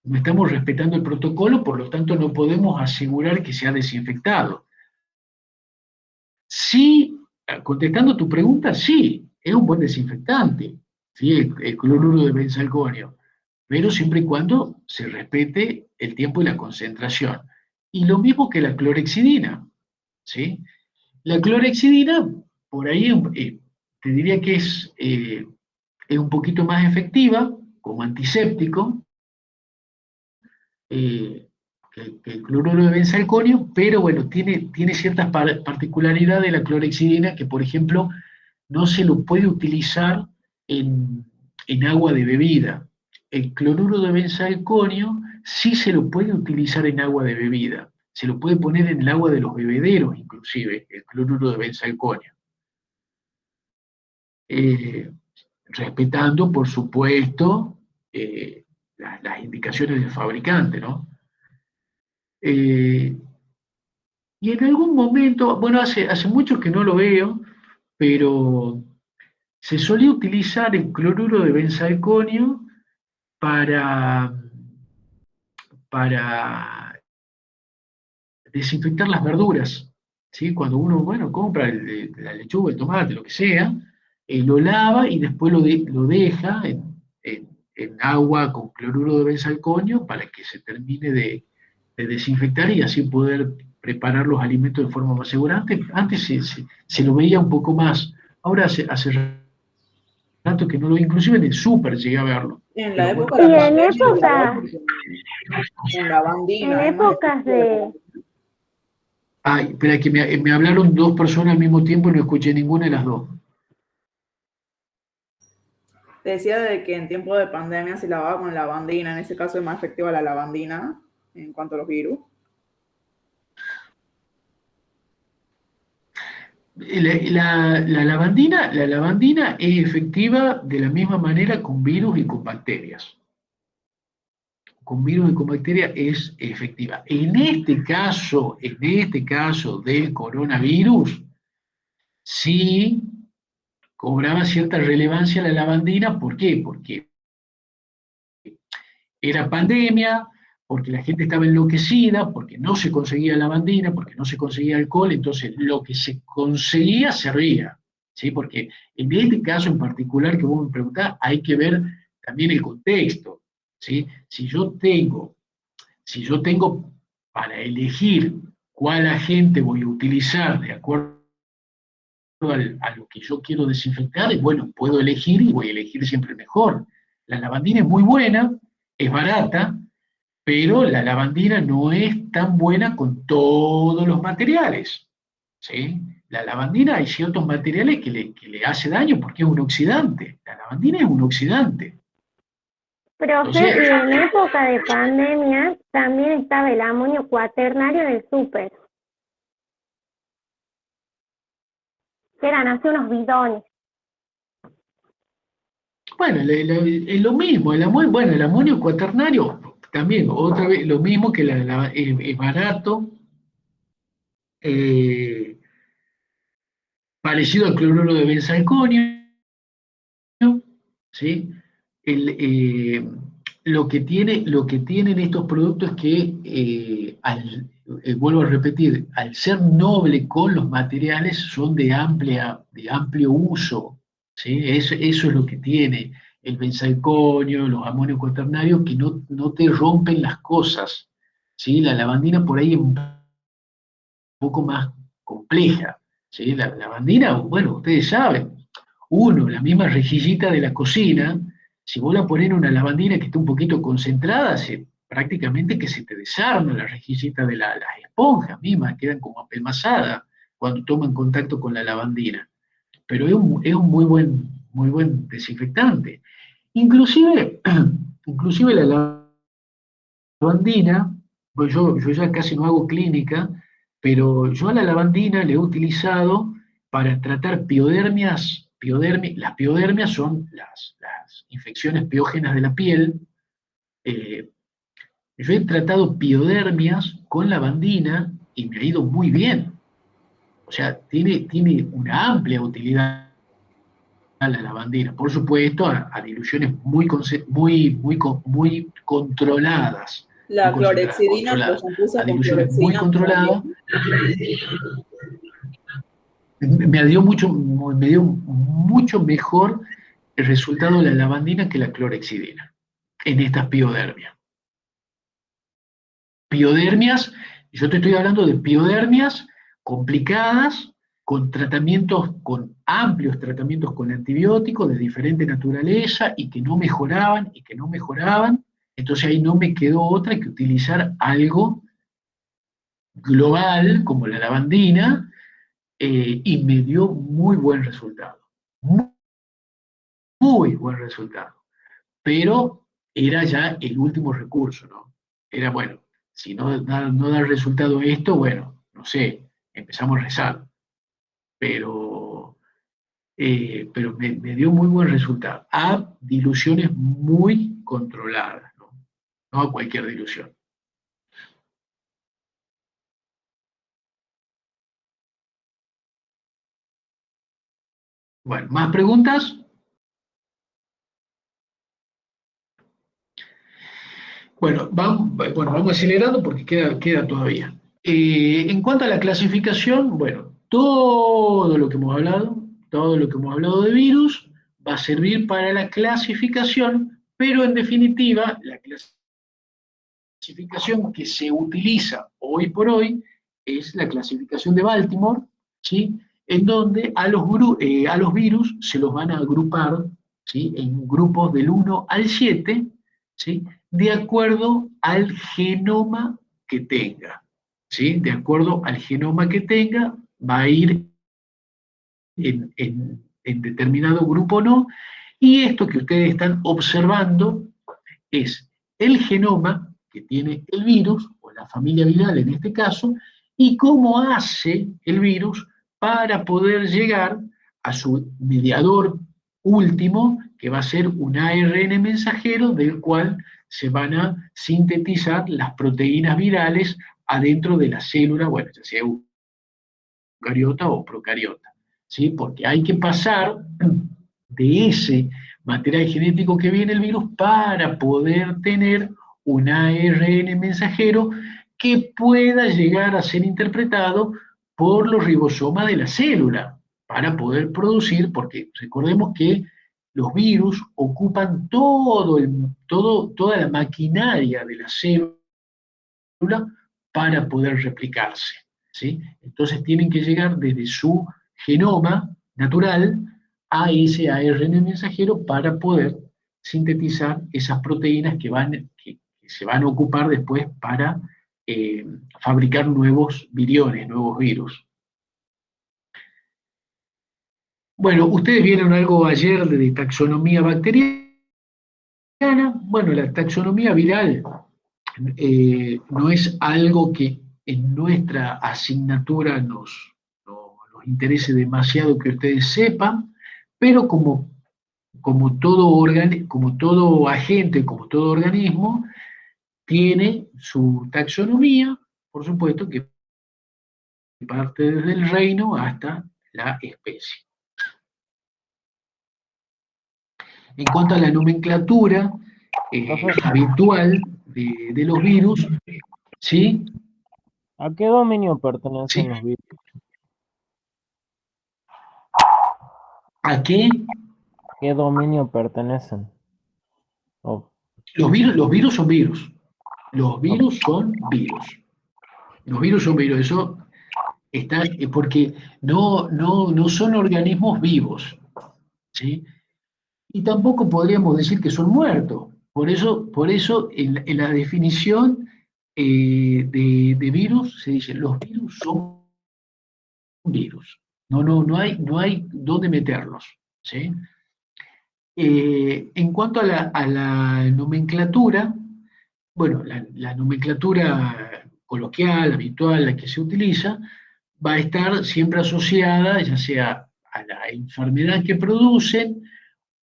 no estamos respetando el protocolo, por lo tanto no podemos asegurar que se ha desinfectado. Sí, contestando tu pregunta, sí, es un buen desinfectante, ¿sí? El cloruro de benzalconio, pero siempre y cuando se respete el tiempo y la concentración. Y lo mismo que la clorexidina, ¿sí? La clorexidina, por ahí, te diría que es un poquito más efectiva como antiséptico, que el cloruro de benzalconio, pero bueno, tiene ciertas particularidades de la clorexidina que, por ejemplo, no se lo puede utilizar en agua de bebida. El cloruro de benzalconio sí se lo puede utilizar en agua de bebida. Se lo puede poner en el agua de los bebederos, inclusive, el cloruro de benzalconio. Eh, Respetando, por supuesto, las indicaciones del fabricante, ¿no? Y en algún momento, bueno, hace mucho que no lo veo, pero se solía utilizar el cloruro de benzalconio para desinfectar las verduras, ¿sí? Cuando uno, bueno, compra la lechuga, el tomate, lo que sea, lo lava y después lo deja en agua con cloruro de benzalconio para que se termine de desinfectar y así poder preparar los alimentos de forma más segura. Antes se lo veía un poco más, ahora hace rato que no lo, inclusive en el súper llegué a verlo. En la Pero bueno, época de Y la en pandemia épocas, usaba con en lavandina, es más épocas efectivo la de, lavandina. ay, espera, que me hablaron dos personas al mismo tiempo y no escuché ninguna de las dos. Decía de que en tiempo de pandemia se lavaba con lavandina, en ese caso es más efectiva la lavandina en cuanto a los virus. La lavandina es efectiva de la misma manera con virus y con bacterias. Con virus y con bacterias es efectiva. En este caso del coronavirus, sí cobraba cierta relevancia la lavandina. ¿Por qué? Porque era pandemia, porque la gente estaba enloquecida, porque no se conseguía lavandina, porque no se conseguía alcohol, entonces lo que se conseguía servía, ¿sí? Porque en este caso en particular que vos me preguntás, hay que ver también el contexto, ¿sí? Si yo tengo para elegir cuál agente voy a utilizar de acuerdo a lo que yo quiero desinfectar, bueno, puedo elegir y voy a elegir siempre el mejor. La lavandina es muy buena, es barata, pero la lavandina no es tan buena con todos los materiales, ¿sí? La lavandina hay ciertos materiales que le hace daño porque es un oxidante. La lavandina es un oxidante. profe, Entonces, y en época de pandemia también estaba el amonio cuaternario en el súper, que eran así unos bidones. bueno, es lo mismo, bueno, el amonio cuaternario también, otra vez, lo mismo que es barato, eh, parecido al cloruro de benzalconio, ¿sí? El, lo que tienen estos productos es que, vuelvo a repetir, al ser noble con los materiales, son de amplio uso, ¿sí? Eso es lo que tiene el benzalconio, los amonios cuaternarios, que no te rompen las cosas, ¿sí? La lavandina por ahí es un poco más compleja, ¿sí? La lavandina, bueno, ustedes saben, la misma rejillita de la cocina, si vos la ponés en una lavandina que está un poquito concentrada, prácticamente que se te desarma la rejillita de las esponjas mismas, quedan como apelmazadas cuando toman contacto con la lavandina. Pero es un muy buen desinfectante. Inclusive, inclusive la lavandina, pues yo ya casi no hago clínica, pero yo a la lavandina le he utilizado para tratar piodermias. Las piodermias son las infecciones piógenas de la piel. Eh, yo he tratado piodermias con lavandina y me ha ido muy bien. O sea, tiene una amplia utilidad la lavandina. Por supuesto, a diluciones muy controladas, no La concentradas, clorexidina, que los controladas. shampoos A con diluciones muy clorexidina no van controladas, bien. me dio mucho mejor el resultado de la lavandina que la clorexidina en estas piodermias. Piodermias, yo te estoy hablando de piodermias complicadas, con amplios tratamientos con antibióticos de diferente naturaleza y que no mejoraban y que no mejoraban. Entonces ahí no me quedó otra que utilizar algo global como la lavandina, y me dio muy buen resultado. Muy, muy buen resultado. Pero era ya el último recurso, ¿no? Era, bueno, si no da resultado esto, bueno, no sé, empezamos a rezar, pero me dio muy buen resultado, a diluciones muy controladas, ¿no? No a cualquier dilución. Bueno, ¿más preguntas? Vamos acelerando porque queda todavía. En cuanto a la clasificación, bueno, todo lo que hemos hablado de virus va a servir para la clasificación, pero en definitiva, la clasificación que se utiliza hoy por hoy es la clasificación de Baltimore, ¿sí? En donde a los virus se los van a agrupar, ¿sí? En grupos del 1 al 7, ¿sí? De acuerdo al genoma que tenga. ¿Sí? De acuerdo al genoma que tenga, va a ir en determinado grupo o no, y esto que ustedes están observando es el genoma que tiene el virus, o la familia viral en este caso, y cómo hace el virus para poder llegar a su mediador último, que va a ser un ARN mensajero del cual se van a sintetizar las proteínas virales adentro de la célula, bueno, ya sea eucariota o procariota, ¿sí? Porque hay que pasar de ese material genético que viene el virus para poder tener un ARN mensajero que pueda llegar a ser interpretado por los ribosomas de la célula para poder producir, porque recordemos que los virus ocupan toda la maquinaria de la célula para poder replicarse, ¿sí? Entonces tienen que llegar desde su genoma natural a ese ARN mensajero para poder sintetizar esas proteínas que se van a ocupar después para fabricar nuevos viriones, nuevos virus. Bueno, ustedes vieron algo ayer de taxonomía bacteriana. Bueno, la taxonomía viral no es algo que en nuestra asignatura nos interese demasiado que ustedes sepan, pero como todo agente, como todo organismo, tiene su taxonomía, por supuesto, que parte desde el reino hasta la especie. En cuanto a la nomenclatura habitual de los virus, ¿sí? ¿A qué dominio pertenecen Sí. los virus? ¿A qué? ¿Qué dominio pertenecen? Oh, Los virus son virus. Los virus son virus. Los virus son virus. Eso está porque no son organismos vivos, ¿sí? Y tampoco podríamos decir que son muertos. Por eso en la definición de virus se dice, los virus son virus. No hay dónde meterlos, ¿sí? En cuanto a la nomenclatura, bueno, la nomenclatura coloquial, habitual, la que se utiliza, va a estar siempre asociada ya sea a la enfermedad que producen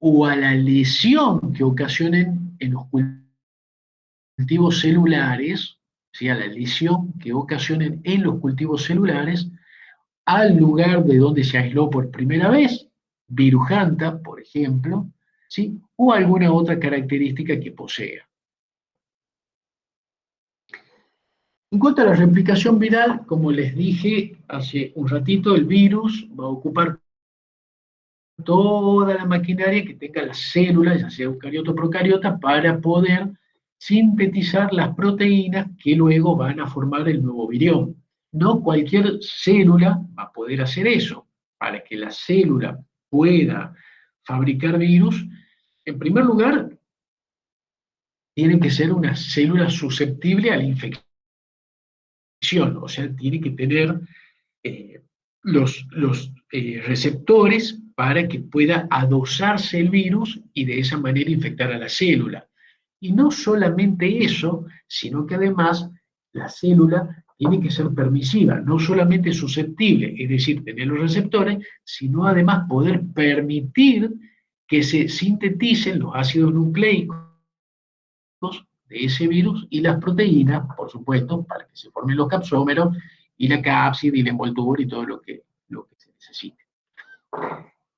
o a la lesión que ocasionen en los cultivos celulares, ¿sí? A la lesión que ocasionen en los cultivos celulares, al lugar de donde se aisló por primera vez, virujanta, por ejemplo, ¿sí? O alguna otra característica que posea. En cuanto a la replicación viral, como les dije hace un ratito, el virus va a ocupar toda la maquinaria que tenga las células, ya sea eucariota o procariota, para poder sintetizar las proteínas que luego van a formar el nuevo virión. No cualquier célula va a poder hacer eso. Para que la célula pueda fabricar virus, en primer lugar, tiene que ser una célula susceptible a la infección, o sea, tiene que tener los receptores para que pueda adosarse el virus y de esa manera infectar a la célula. Y no solamente eso, sino que además la célula tiene que ser permisiva, no solamente susceptible, es decir, tener los receptores, sino además poder permitir que se sinteticen los ácidos nucleicos de ese virus y las proteínas, por supuesto, para que se formen los capsómeros y la cápside y la envoltura y todo lo que se necesite.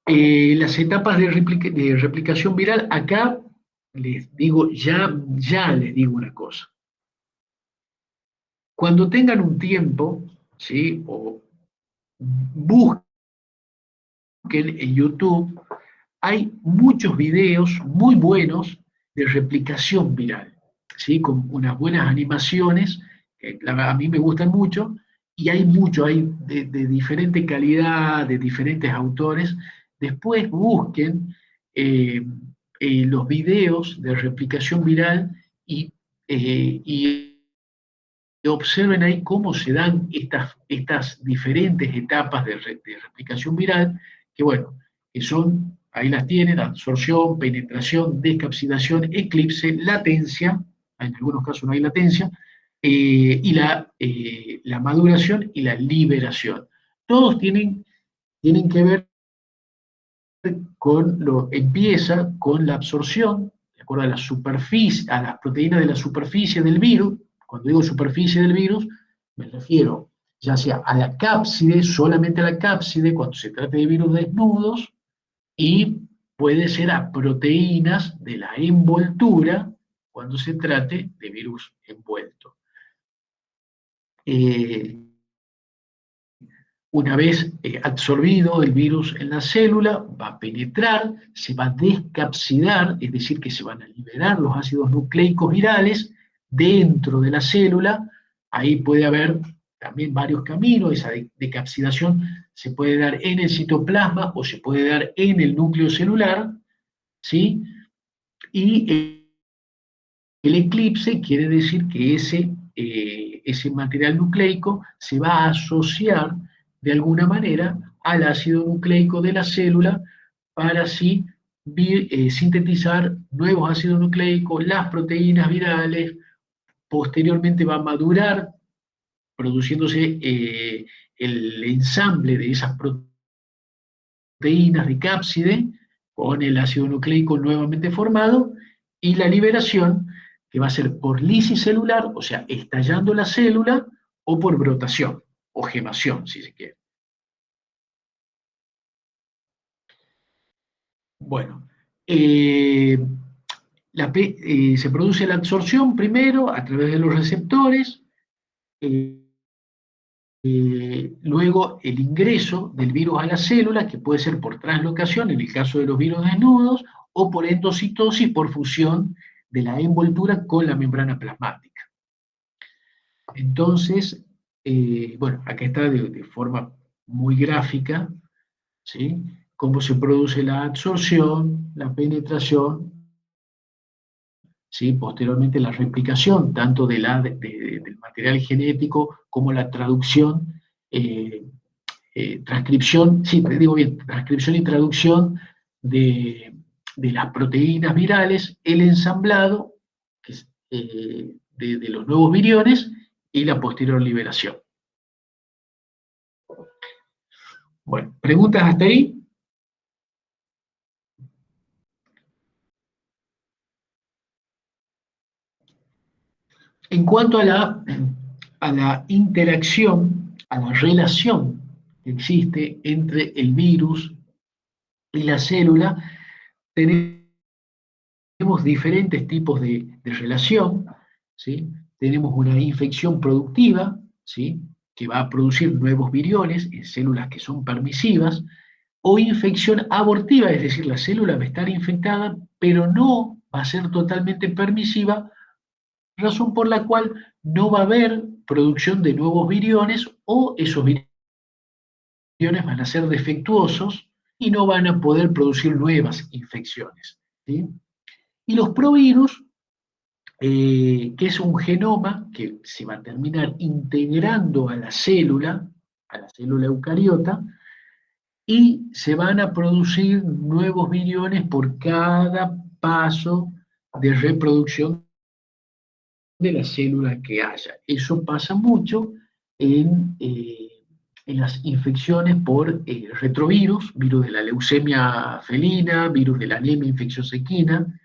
Las etapas de replicación viral, acá les digo, ya les digo una cosa. Cuando tengan un tiempo, ¿sí? O busquen en YouTube, hay muchos videos muy buenos de replicación viral, ¿sí? Con unas buenas animaciones, que a mí me gustan mucho, y hay mucho, hay de diferente calidad, de diferentes autores. Después busquen los videos de replicación viral y observen ahí cómo se dan estas diferentes etapas de replicación viral, que bueno, que son, ahí las tienen: absorción, penetración, descapsidación, eclipse, latencia, en algunos casos no hay latencia, y la maduración y la liberación. Todos tienen que ver empieza con la absorción, de acuerdo a la superficie, a las proteínas de la superficie del virus. Cuando digo superficie del virus, me refiero ya sea a la cápside, solamente a la cápside, cuando se trata de virus desnudos, y puede ser a proteínas de la envoltura, cuando se trate de virus envuelto. Una vez absorbido el virus en la célula, va a penetrar, se va a descapsidar, es decir, que se van a liberar los ácidos nucleicos virales dentro de la célula. Ahí puede haber también varios caminos. Esa decapsidación se puede dar en el citoplasma o se puede dar en el núcleo celular, ¿sí? Y el eclipse quiere decir que ese material nucleico se va a asociar de alguna manera al ácido nucleico de la célula para así sintetizar nuevos ácidos nucleicos, las proteínas virales. Posteriormente va a madurar, produciéndose el ensamble de esas proteínas de cápside con el ácido nucleico nuevamente formado, y la liberación, que va a ser por lisis celular, o sea, estallando la célula, o por brotación, o gemación, si se quiere. Bueno, se produce la absorción primero a través de los receptores, luego el ingreso del virus a la célula, que puede ser por translocación en el caso de los virus desnudos, o por endocitosis, por fusión de la envoltura con la membrana plasmática. Entonces, bueno, acá está de forma muy gráfica, ¿sí?, cómo se produce la absorción, la penetración, ¿sí?, posteriormente la replicación, tanto del material genético como la traducción, transcripción, sí, te digo bien, transcripción y traducción de las proteínas virales, el ensamblado de los nuevos viriones y la posterior liberación. Bueno, ¿preguntas hasta ahí? En cuanto a la interacción, a la relación que existe entre el virus y la célula, tenemos diferentes tipos de relación, ¿sí? Tenemos una infección productiva, ¿sí?, que va a producir nuevos viriones en células que son permisivas, o infección abortiva, es decir, la célula va a estar infectada, pero no va a ser totalmente permisiva, razón por la cual no va a haber producción de nuevos viriones, o esos viriones van a ser defectuosos y no van a poder producir nuevas infecciones, ¿sí? Y los provirus, que es un genoma que se va a terminar integrando a la célula eucariota, y se van a producir nuevos viriones por cada paso de reproducción de la célula que haya. Eso pasa mucho en las infecciones por retrovirus, virus de la leucemia felina, virus de la anemia infecciosa equina,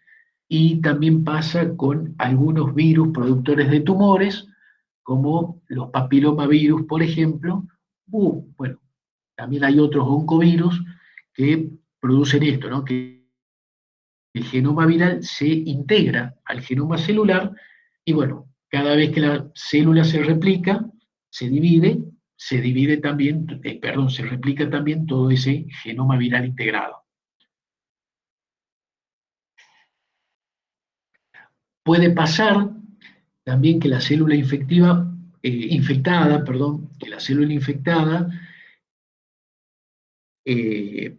y también pasa con algunos virus productores de tumores, como los papilomavirus, por ejemplo. Bueno, también hay otros oncovirus que producen esto, ¿no? Que el genoma viral se integra al genoma celular y bueno, cada vez que la célula se replica, se divide también, se replica también todo ese genoma viral integrado. Puede pasar también que la célula infectada, que la célula infectada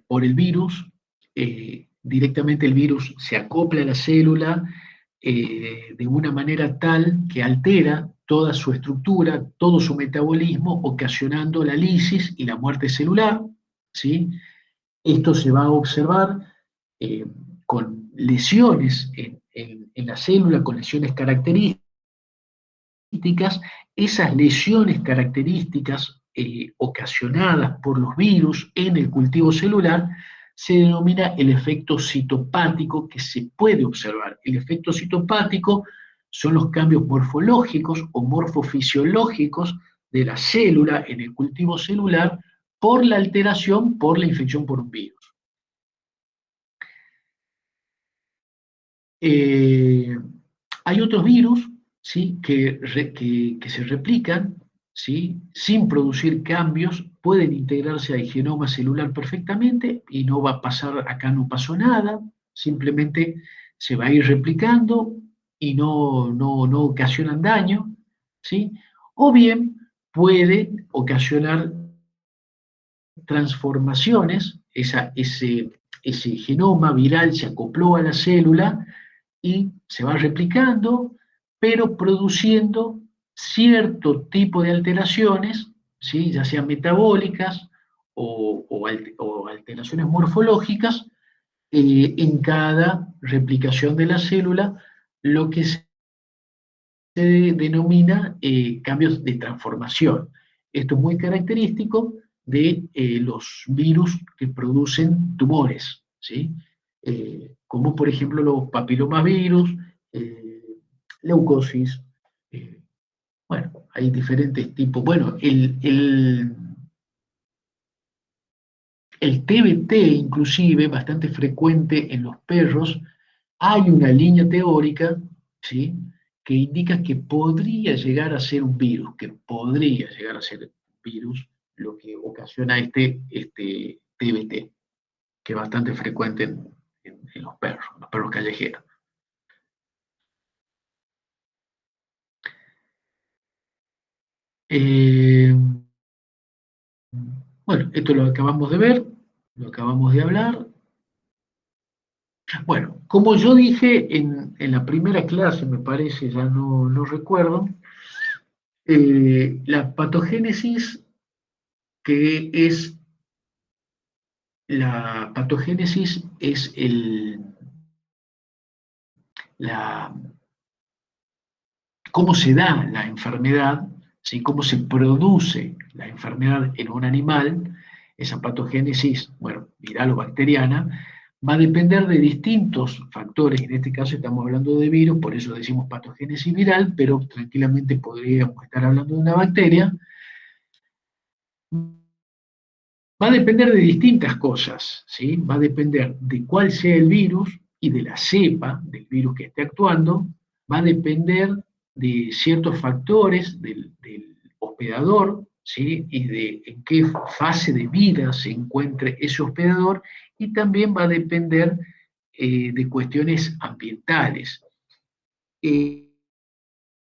por el virus, directamente el virus se acopla a la célula de una manera tal que altera toda su estructura, todo su metabolismo, ocasionando la lisis y la muerte celular, ¿sí? Esto se va a observar con lesiones en la célula, con lesiones características. Esas lesiones características ocasionadas por los virus en el cultivo celular se denomina el efecto citopático que se puede observar. El efecto citopático son los cambios morfológicos o morfofisiológicos de la célula en el cultivo celular por la alteración, por la infección por un virus. Hay otros virus, ¿sí? que se replican, ¿sí? Sin producir cambios, pueden integrarse al genoma celular perfectamente y no va a pasar, acá no pasó nada, simplemente se va a ir replicando y no ocasionan daño, ¿sí? O bien puede ocasionar transformaciones, ese genoma viral se acopló a la célula y se va replicando, pero produciendo cierto tipo de alteraciones, ¿sí? Ya sean metabólicas o alteraciones morfológicas, en cada replicación de la célula, lo que se denomina cambios de transformación. Esto es muy característico de los virus que producen tumores, ¿sí? Como por ejemplo los papilomavirus, leucosis, bueno, hay diferentes tipos. Bueno, el TBT inclusive, bastante frecuente en los perros, hay una línea teórica, ¿sí? Que indica que podría llegar a ser un virus, lo que ocasiona este TBT, que es bastante frecuente en los perros callejeros. Bueno, esto lo acabamos de ver, lo acabamos de hablar. Bueno, como yo dije en la primera clase, me parece, ya no recuerdo, la patogénesis, que es la patogénesis es cómo se da la enfermedad, ¿sí? Cómo se produce la enfermedad en un animal, esa patogénesis, bueno, viral o bacteriana, va a depender de distintos factores. En este caso estamos hablando de virus, por eso decimos patogénesis viral, pero tranquilamente podríamos estar hablando de una bacteria. Va a depender de distintas cosas, ¿sí? Va a depender de cuál sea el virus y de la cepa del virus que esté actuando, va a depender de ciertos factores del hospedador, ¿sí? Y de en qué fase de vida se encuentre ese hospedador, y también va a depender de cuestiones ambientales.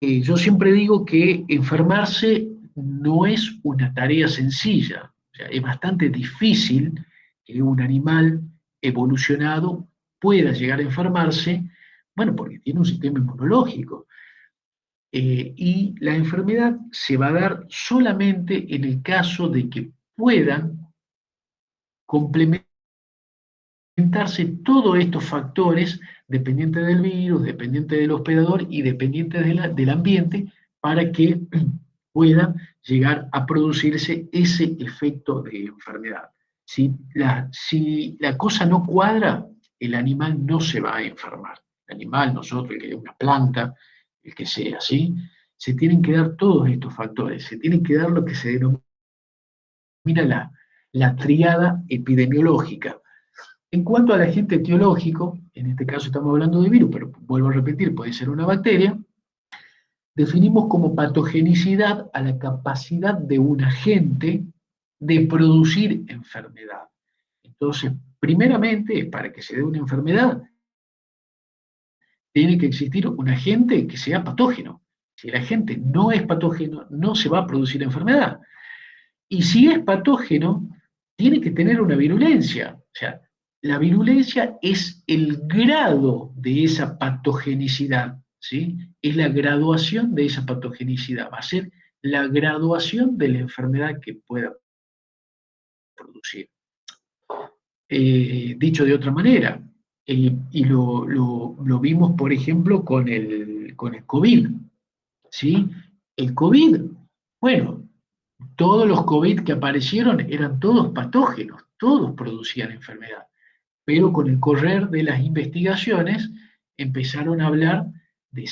Yo siempre digo que enfermarse no es una tarea sencilla, o sea, es bastante difícil que un animal evolucionado pueda llegar a enfermarse, bueno, porque tiene un sistema inmunológico. Y la enfermedad se va a dar solamente en el caso de que puedan complementarse todos estos factores, dependientes del virus, dependientes del hospedador y dependientes del ambiente, para que pueda llegar a producirse ese efecto de enfermedad. Si la cosa no cuadra, el animal no se va a enfermar. El animal, nosotros, el que es una planta, el que sea, ¿sí? Se tienen que dar todos estos factores, se tienen que dar lo que se denomina la tríada epidemiológica. En cuanto al agente etiológico, en este caso estamos hablando de virus, pero vuelvo a repetir, puede ser una bacteria, definimos como patogenicidad a la capacidad de un agente de producir enfermedad. Entonces, primeramente, para que se dé una enfermedad, tiene que existir un agente que sea patógeno. Si el agente no es patógeno, no se va a producir enfermedad. Y si es patógeno, tiene que tener una virulencia. O sea, la virulencia es el grado de esa patogenicidad, ¿sí? Es la graduación de esa patogenicidad. Va a ser la graduación de la enfermedad que pueda producir. Dicho de otra manera, y lo vimos, por ejemplo, con el COVID, ¿sí? El COVID, bueno, todos los COVID que aparecieron eran todos patógenos, todos producían enfermedad, pero con el correr de las investigaciones empezaron a hablar de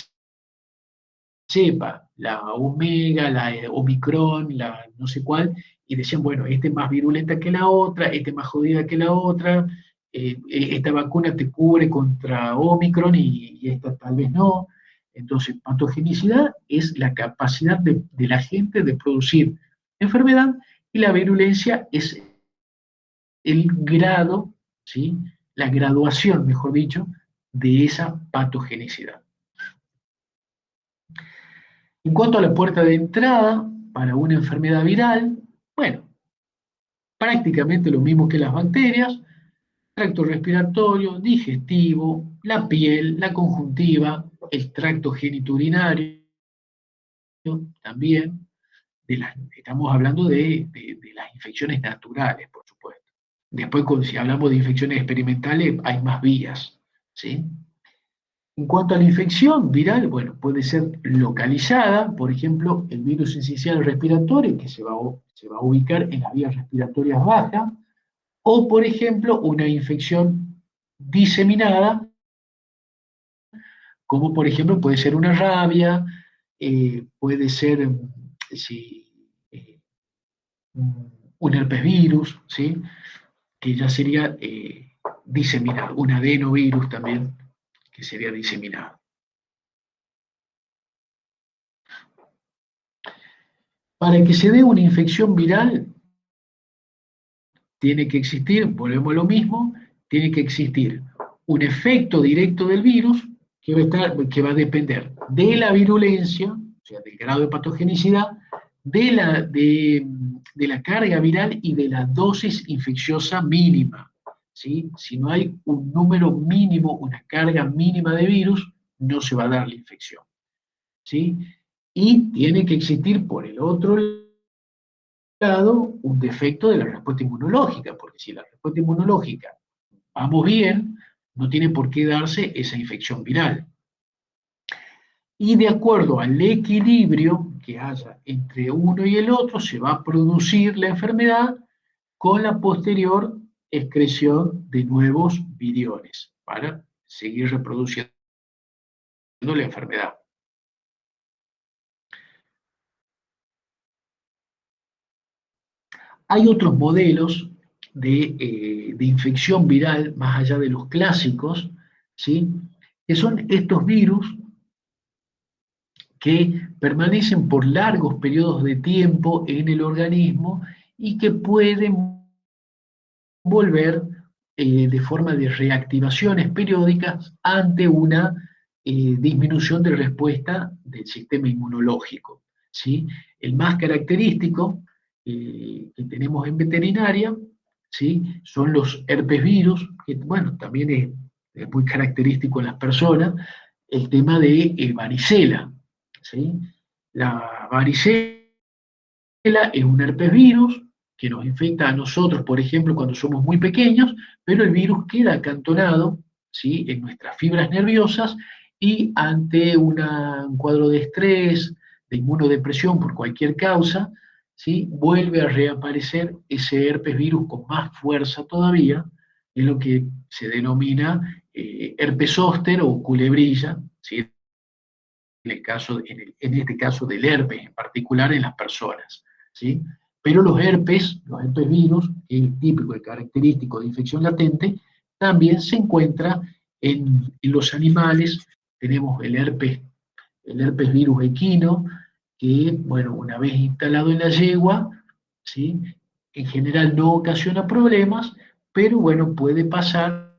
cepa, la omega, la omicron, la no sé cuál, y decían, bueno, este es más virulenta que la otra, este es más jodida que la otra, esta vacuna te cubre contra omicron y esta tal vez no. Entonces, patogenicidad es la capacidad de la gente de producir enfermedad y la virulencia es el grado, ¿sí? La graduación, mejor dicho, de esa patogenicidad. En cuanto a la puerta de entrada para una enfermedad viral, bueno, prácticamente lo mismo que las bacterias, tracto respiratorio, digestivo, la piel, la conjuntiva, el tracto genitourinario, también, estamos hablando de las infecciones naturales, por supuesto. Después, si hablamos de infecciones experimentales, hay más vías, ¿sí? En cuanto a la infección viral, bueno, puede ser localizada, por ejemplo, el virus sincicial respiratorio, que se va a ubicar en las vías respiratorias bajas, o, por ejemplo, una infección diseminada, como por ejemplo puede ser una rabia, puede ser un herpes virus, ¿sí? Que ya sería diseminado, un adenovirus también, que sería diseminado. Para que se dé una infección viral, tiene que existir, volvemos a lo mismo, tiene que existir un efecto directo del virus que va a depender de la virulencia, o sea, del grado de patogenicidad, de la carga viral y de la dosis infecciosa mínima, ¿sí? Si no hay un número mínimo, una carga mínima de virus, no se va a dar la infección, ¿sí? Y tiene que existir por el otro lado un defecto de la respuesta inmunológica, porque si la respuesta inmunológica vamos bien, no tiene por qué darse esa infección viral. Y de acuerdo al equilibrio que haya entre uno y el otro, se va a producir la enfermedad con la posterior excreción de nuevos viriones para seguir reproduciendo la enfermedad. Hay otros modelos de infección viral, más allá de los clásicos, ¿sí? Que son estos virus que permanecen por largos periodos de tiempo en el organismo y que pueden volver de forma de reactivaciones periódicas ante una disminución de respuesta del sistema inmunológico, ¿sí? El más característico que tenemos en veterinaria, ¿sí? Son los herpes virus, que bueno, también es muy característico en las personas, el tema de varicela, ¿sí? La varicela es un herpes virus que nos infecta a nosotros, por ejemplo, cuando somos muy pequeños, pero el virus queda acantonado, ¿sí? En nuestras fibras nerviosas y ante un cuadro de estrés, de inmunodepresión por cualquier causa, ¿sí? Vuelve a reaparecer ese herpes virus con más fuerza todavía, en lo que se denomina herpes zóster o culebrilla, ¿sí? En este caso del herpes en particular en las personas, ¿sí? Pero los herpes virus, que es típico y característico de infección latente, también se encuentra en los animales. Tenemos el herpes virus equino, que, bueno, una vez instalado en la yegua, ¿sí?, en general no ocasiona problemas, pero bueno, puede pasar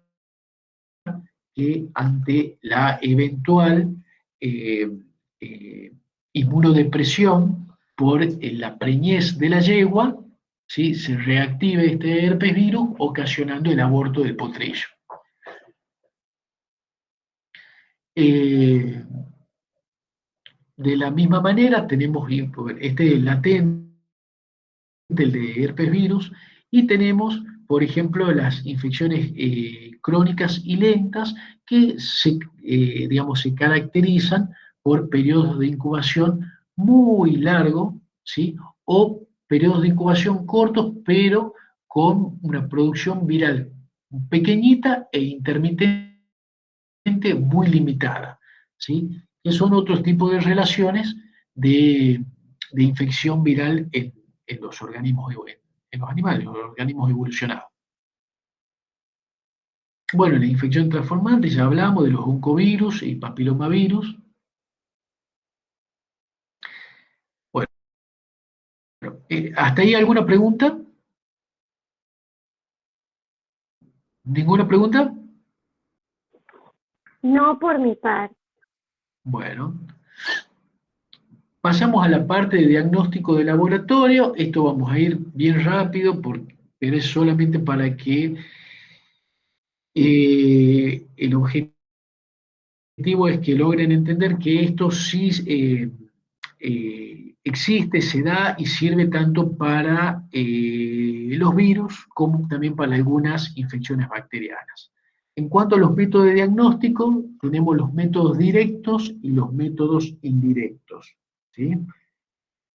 que ante la eventual eh, eh, inmunodepresión por la preñez de la yegua, ¿sí?, se reactive este herpes virus, ocasionando el aborto del potrillo. De la misma manera tenemos este latente, el de herpes virus, y tenemos, por ejemplo, las infecciones crónicas y lentas que digamos, se caracterizan por periodos de incubación muy largos, ¿sí?, o periodos de incubación cortos, pero con una producción viral pequeñita e intermitente muy limitada, ¿sí?, que son otros tipos de relaciones de infección viral en los organismos, en los animales, los organismos evolucionados. Bueno, la infección transformante, ya hablamos de los oncovirus y papilomavirus. Bueno, ¿hasta ahí alguna pregunta? ¿Ninguna pregunta? No por mi parte. Bueno, pasamos a la parte de diagnóstico de laboratorio. Esto vamos a ir bien rápido, pero es solamente para que el objetivo es que logren entender que esto sí existe, se da y sirve tanto para los virus como también para algunas infecciones bacterianas. En cuanto a los métodos de diagnóstico, tenemos los métodos directos y los métodos indirectos, ¿sí?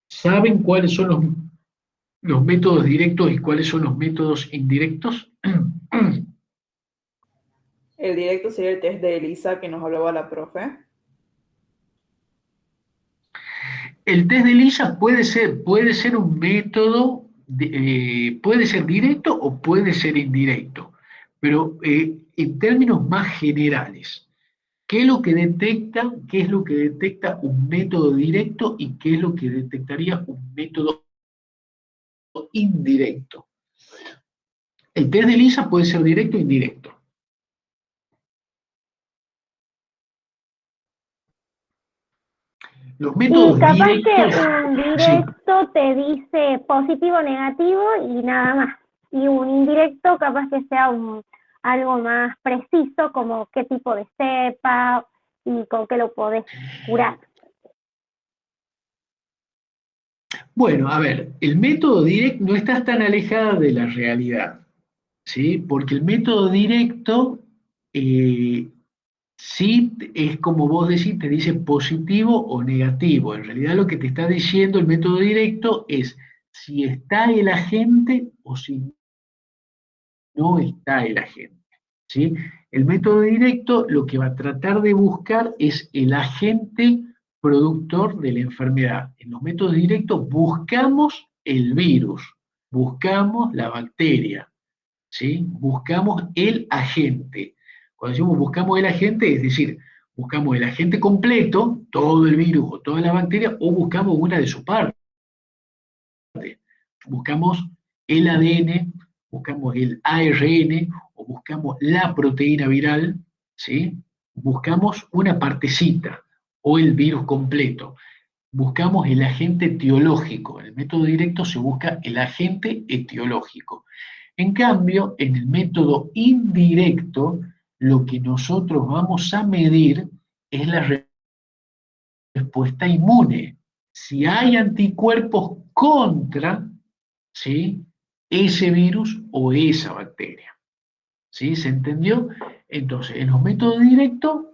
¿Saben cuáles son los métodos directos y cuáles son los métodos indirectos? El directo sería el test de ELISA que nos hablaba la profe. El test de ELISA puede ser un método, puede ser directo o puede ser indirecto, pero en términos más generales, ¿qué es lo que detecta un método directo y qué es lo que detectaría un método indirecto? El test de ELISA puede ser directo o indirecto. Los Y métodos capaz directos, que un sí. directo te dice positivo o negativo y nada más. Y un indirecto capaz que sea algo más preciso, como qué tipo de cepa y con qué lo podés curar. Bueno, a ver, el método directo no está tan alejada de la realidad, ¿sí? Porque el método directo sí es como vos decís, te dice positivo o negativo. En realidad lo que te está diciendo el método directo es si está el agente o si no está el agente, ¿sí? El método directo lo que va a tratar de buscar es el agente productor de la enfermedad. En los métodos directos buscamos el virus, buscamos la bacteria, ¿sí? Buscamos el agente. Cuando decimos buscamos el agente, es decir, buscamos el agente completo, todo el virus o toda la bacteria, o buscamos una de sus partes. Buscamos el ADN, buscamos el ARN o buscamos la proteína viral, ¿sí? Buscamos una partecita o el virus completo. Buscamos el agente etiológico. En el método directo se busca el agente etiológico. En cambio, en el método indirecto, lo que nosotros vamos a medir es la respuesta inmune. Si hay anticuerpos contra, ¿sí?, ese virus o esa bacteria. ¿Sí? ¿Se entendió? Entonces, en los métodos directos,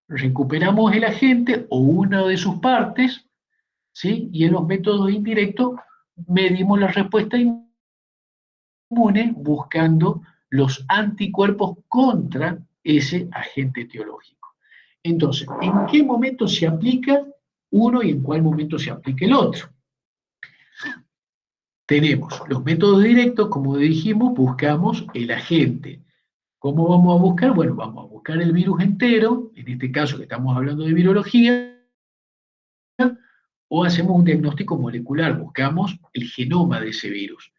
recuperamos el agente o una de sus partes, ¿sí? Y en los métodos indirectos, medimos la respuesta inmune buscando los anticuerpos contra ese agente etiológico. Entonces, ¿en qué momento se aplica uno y en cuál momento se aplica el otro? Tenemos los métodos directos, como dijimos, buscamos el agente. ¿Cómo vamos a buscar? Bueno, vamos a buscar el virus entero, en este caso que estamos hablando de virología, o hacemos un diagnóstico molecular, buscamos el genoma de ese virus.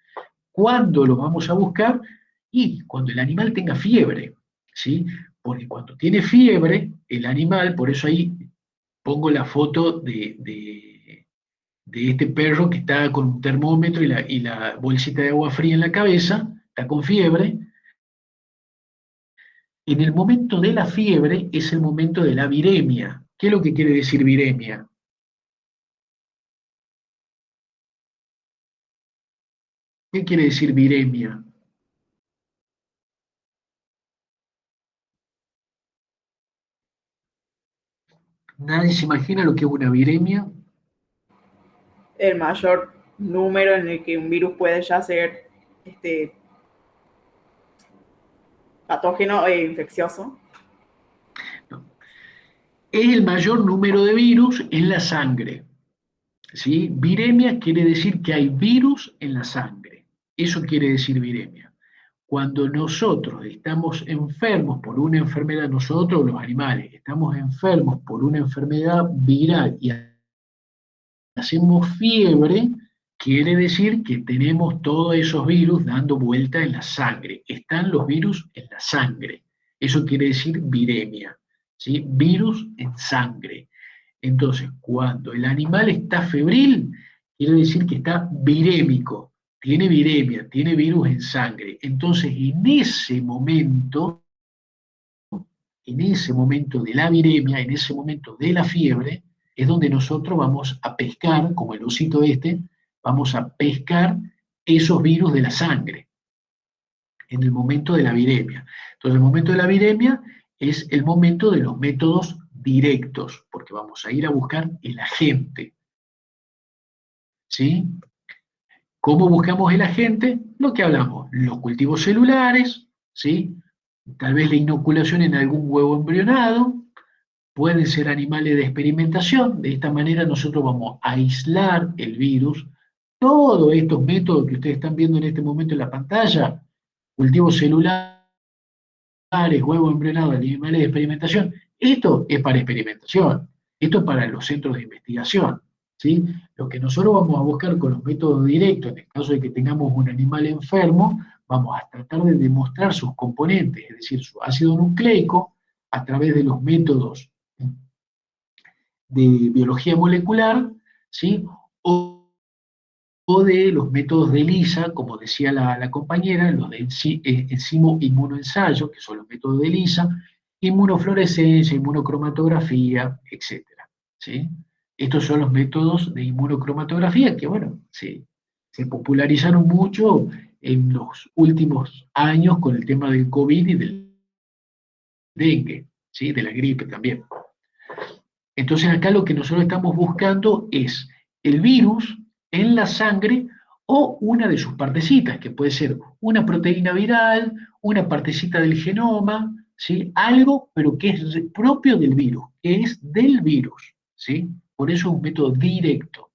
¿Cuándo lo vamos a buscar? Y cuando el animal tenga fiebre, ¿sí? Porque cuando tiene fiebre, el animal, por eso ahí pongo la foto de este perro que está con un termómetro y la bolsita de agua fría en la cabeza, está con fiebre. En el momento de la fiebre es el momento de la viremia. ¿Qué es lo que quiere decir viremia? ¿Qué quiere decir viremia? ¿Nadie se imagina lo que es una viremia? El mayor número en el que un virus puede ya ser patógeno e infeccioso. No. Es el mayor número de virus en la sangre, ¿sí? Viremia quiere decir que hay virus en la sangre. Eso quiere decir viremia. Cuando nosotros estamos enfermos por una enfermedad, nosotros los animales estamos enfermos por una enfermedad viral y hacemos fiebre, quiere decir que tenemos todos esos virus dando vuelta en la sangre. Están los virus en la sangre. Eso quiere decir viremia, ¿sí? Virus en sangre. Entonces, cuando el animal está febril, quiere decir que está virémico, tiene viremia, tiene virus en sangre. Entonces, en ese momento de la viremia, en ese momento de la fiebre, es donde nosotros vamos a pescar, como el osito este, vamos a pescar esos virus de la sangre, en el momento de la viremia. Entonces, el momento de la viremia es el momento de los métodos directos, porque vamos a ir a buscar el agente. ¿Sí? ¿Cómo buscamos el agente? Lo que hablamos, los cultivos celulares, ¿sí? Tal vez la inoculación en algún huevo embrionado, pueden ser animales de experimentación, de esta manera nosotros vamos a aislar el virus. Todos estos métodos que ustedes están viendo en este momento en la pantalla, cultivos celulares, huevos embrionados, animales de experimentación, esto es para experimentación, esto es para los centros de investigación. ¿Sí? Lo que nosotros vamos a buscar con los métodos directos, en el caso de que tengamos un animal enfermo, vamos a tratar de demostrar sus componentes, es decir, su ácido nucleico, a través de los métodos de biología molecular, ¿sí? O de los métodos de ELISA, como decía la compañera, los de enzimo inmunoensayo, que son los métodos de ELISA, inmunofluorescencia, inmunocromatografía, etc. ¿Sí? Estos son los métodos de inmunocromatografía que, bueno, se popularizaron mucho en los últimos años con el tema del COVID y del dengue, ¿sí? De la gripe también. Entonces acá lo que nosotros estamos buscando es el virus en la sangre o una de sus partecitas, que puede ser una proteína viral, una partecita del genoma, ¿sí? Algo, pero que es propio del virus, que es del virus, ¿sí? Por eso es un método directo.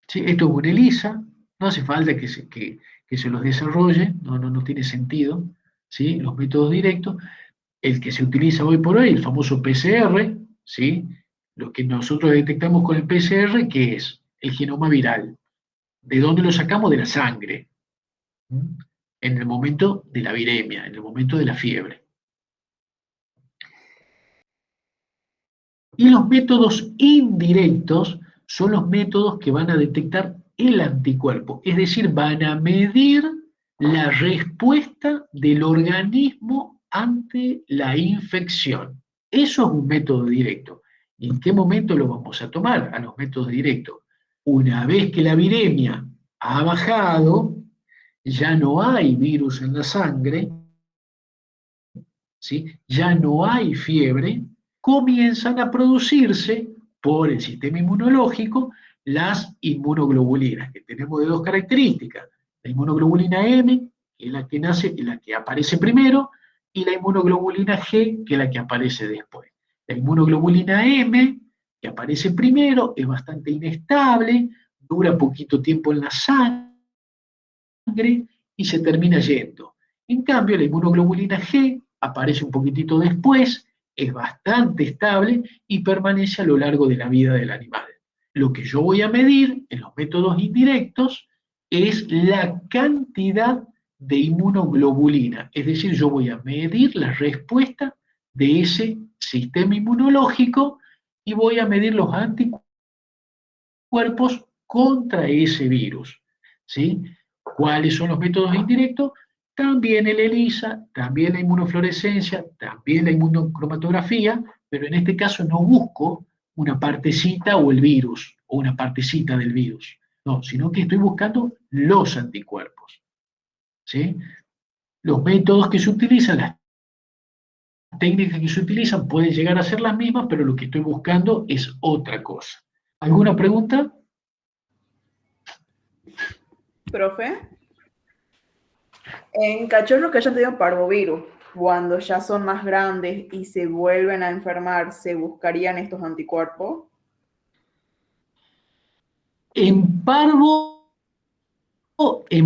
¿Sí? Esto es una ELISA, no hace falta que se los desarrolle, no tiene sentido, ¿sí? Los métodos directos. El que se utiliza hoy por hoy, el famoso PCR, ¿sí? Lo que nosotros detectamos con el PCR, que es el genoma viral. ¿De dónde lo sacamos? De la sangre. En el momento de la viremia, en el momento de la fiebre. Y los métodos indirectos son los métodos que van a detectar el anticuerpo, es decir, van a medir la respuesta del organismo ante la infección. Eso es un método directo. ¿Y en qué momento lo vamos a tomar a los métodos directos? Una vez que la viremia ha bajado, ya no hay virus en la sangre, ¿sí? Ya no hay fiebre, comienzan a producirse por el sistema inmunológico las inmunoglobulinas, que tenemos de dos características. La inmunoglobulina M, que es la que nace, la que aparece primero, y la inmunoglobulina G, que es la que aparece después. La inmunoglobulina M, que aparece primero, es bastante inestable, dura poquito tiempo en la sangre, y se termina yendo. En cambio, la inmunoglobulina G aparece un poquitito después, es bastante estable y permanece a lo largo de la vida del animal. Lo que yo voy a medir en los métodos indirectos es la cantidad de inmunoglobulina, es decir, yo voy a medir la respuesta de ese sistema inmunológico y voy a medir los anticuerpos contra ese virus. ¿Sí? ¿Cuáles son los métodos indirectos? También el ELISA, también la inmunofluorescencia, también la inmunocromatografía, pero en este caso no busco una partecita o el virus, o una partecita del virus, no, sino que estoy buscando los anticuerpos. ¿Sí? Los métodos que se utilizan, las técnicas que se utilizan pueden llegar a ser las mismas, pero lo que estoy buscando es otra cosa. ¿Alguna pregunta? Profe, en cachorros que hayan tenido parvovirus, cuando ya son más grandes y se vuelven a enfermar, ¿se buscarían estos anticuerpos? En parvo es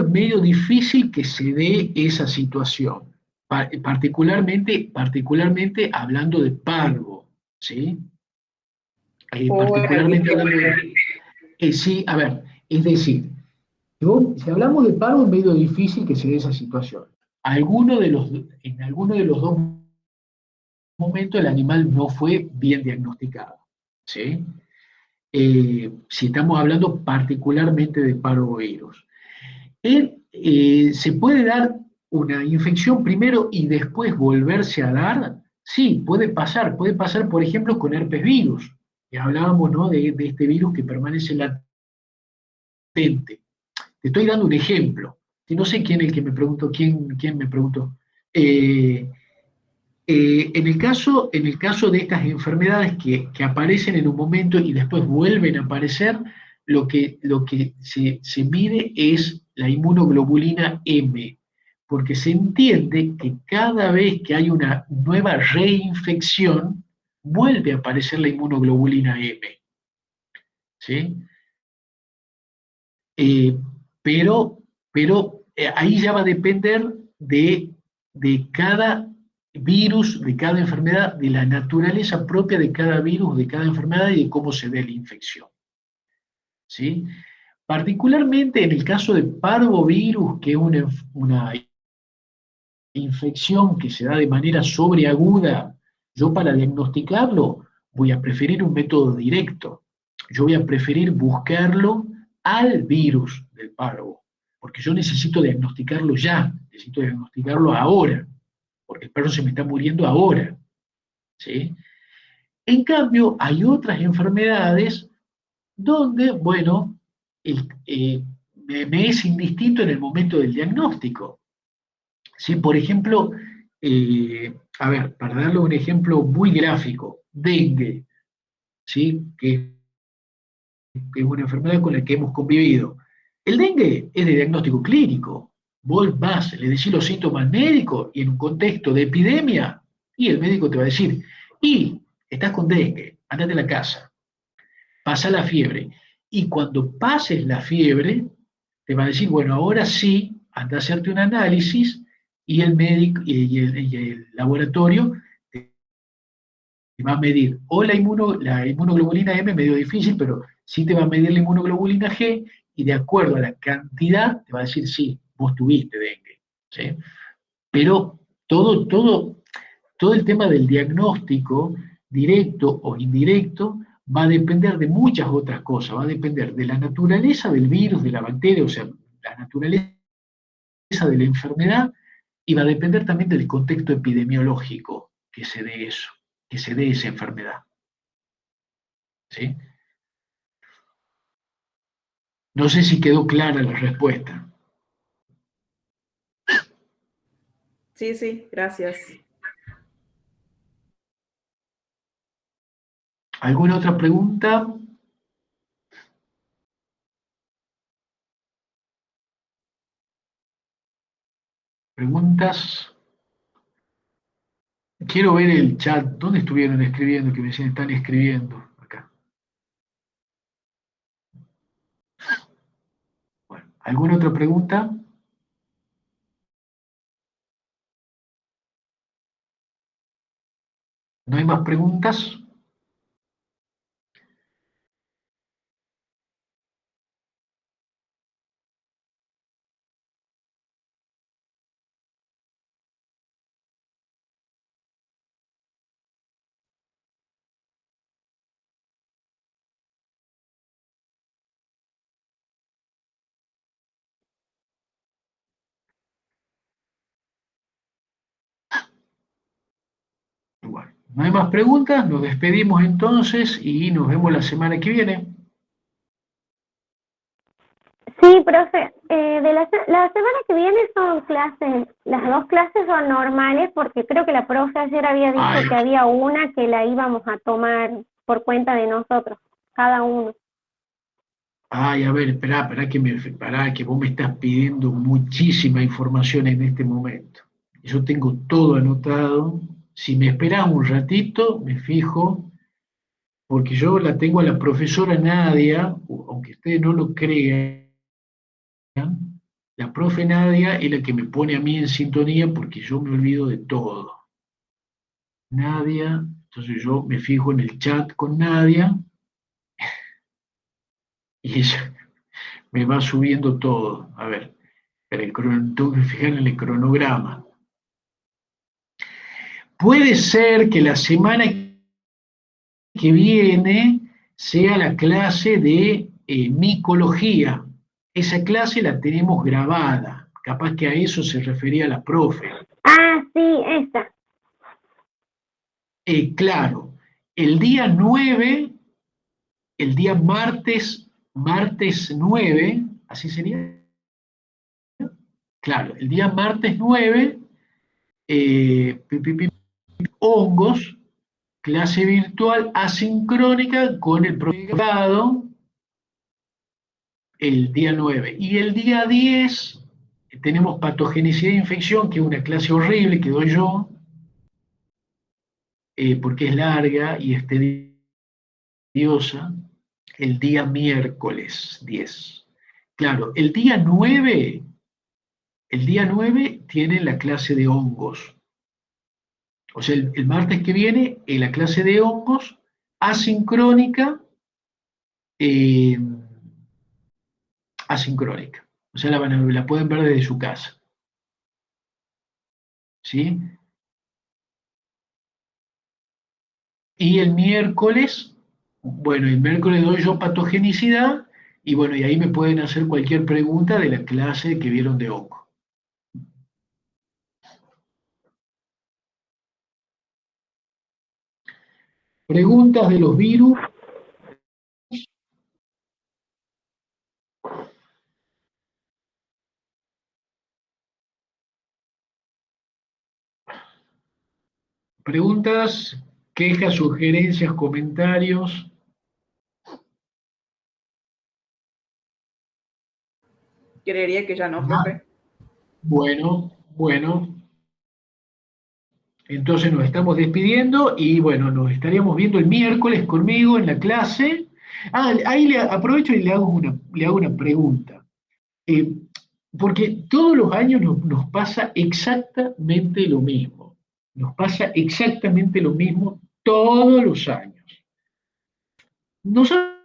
medio difícil que se dé esa situación, particularmente hablando de parvo, ¿sí? O en el Particularmente bicho. hablando de... sí, a ver, es decir, si hablamos de parvo es medio difícil que se dé esa situación. En alguno de los dos momentos el animal no fue bien diagnosticado, ¿sí? Si estamos hablando particularmente de parvovirus. ¿Se puede dar una infección primero y después volverse a dar? Sí, puede pasar, por ejemplo, con herpes virus, que hablábamos, ¿no?, de este virus que permanece latente. Te estoy dando un ejemplo, que no sé quién es el que me preguntó, quién me preguntó. Eh, en el caso de estas enfermedades que aparecen en un momento y después vuelven a aparecer, lo que se mide es la inmunoglobulina M, porque se entiende que cada vez que hay una nueva reinfección, vuelve a aparecer la inmunoglobulina M. ¿Sí? Eh, pero ahí ya va a depender de cada virus, de cada enfermedad, de la naturaleza propia de cada virus, de cada enfermedad y de cómo se ve la infección. ¿Sí? Particularmente en el caso de parvovirus, que es una infección que se da de manera sobreaguda, yo para diagnosticarlo voy a preferir un método directo. Yo voy a preferir buscarlo al virus del parvo, porque yo necesito diagnosticarlo ya, necesito diagnosticarlo ahora, porque el perro se me está muriendo ahora. ¿Sí? En cambio, hay otras enfermedades donde, bueno, me es indistinto en el momento del diagnóstico. ¿Sí? Por ejemplo, a ver, para darle un ejemplo muy gráfico, dengue, ¿sí? Que es una enfermedad con la que hemos convivido. El dengue es de diagnóstico clínico. Vos vas, le decís los síntomas médicos y en un contexto de epidemia, y el médico te va a decir, y estás con dengue, andate a la casa, pasa la fiebre. Y cuando pases la fiebre, te va a decir, bueno, ahora sí, anda a hacerte un análisis y el médico y el laboratorio te va a medir o la inmunoglobulina M, medio difícil, pero sí te va a medir la inmunoglobulina G y de acuerdo a la cantidad te va a decir, sí, vos tuviste dengue. ¿Sí? Pero todo el tema del diagnóstico, directo o indirecto, va a depender de muchas otras cosas, va a depender de la naturaleza del virus, de la bacteria, o sea, la naturaleza de la enfermedad, y va a depender también del contexto epidemiológico que se dé eso, que se dé esa enfermedad. ¿Sí? No sé si quedó clara la respuesta. Sí, sí, gracias. ¿Alguna otra pregunta? ¿Preguntas? Quiero ver el chat. ¿Dónde estuvieron escribiendo? Que me dicen, están escribiendo acá. Bueno, ¿alguna otra pregunta? ¿No hay más preguntas? Bueno, no hay más preguntas, nos despedimos entonces y nos vemos la semana que viene. Sí, profe, la semana que viene son clases, las 2 clases son normales porque creo que la profe ayer había dicho Ay. que había una que la íbamos a tomar por cuenta de nosotros, cada uno. Ay, a ver, esperá que vos me estás pidiendo muchísima información en este momento. Yo tengo todo anotado. Si me esperás un ratito, me fijo, porque yo la tengo a la profesora Nadia, aunque ustedes no lo crean, la profe Nadia es la que me pone a mí en sintonía porque yo me olvido de todo. Nadia, entonces yo me fijo en el chat con Nadia y ella me va subiendo todo. A ver, tengo que fijar en el cronograma. Puede ser que la semana que viene sea la clase de micología. Esa clase la tenemos grabada. Capaz que a eso se refería la profe. Ah, sí, esa. Claro, el día 9, el día martes 9, ¿así sería? Claro, el día martes 9, hongos, clase virtual asincrónica con el profesorado el día 9. Y el día 10 tenemos patogenicidad de infección, que es una clase horrible que doy yo, porque es larga y es tediosa, el día miércoles 10. Claro, el día 9 tiene la clase de hongos. O sea, el martes que viene, la clase de hongos asincrónica, eh, asincrónica. O sea, la pueden ver desde su casa. ¿Sí? Y el miércoles, bueno, el miércoles doy yo patogenicidad y bueno, y ahí me pueden hacer cualquier pregunta de la clase que vieron de hongo. Preguntas de los virus. Preguntas, quejas, sugerencias, comentarios. Creería que ya no, profe. Bueno, entonces nos estamos despidiendo y bueno, nos estaríamos viendo el miércoles conmigo en la clase. Ah, ahí aprovecho y le hago una pregunta. Eh, porque todos los años nos pasa exactamente lo mismo. Nos pasa exactamente lo mismo todos los años. Nosotros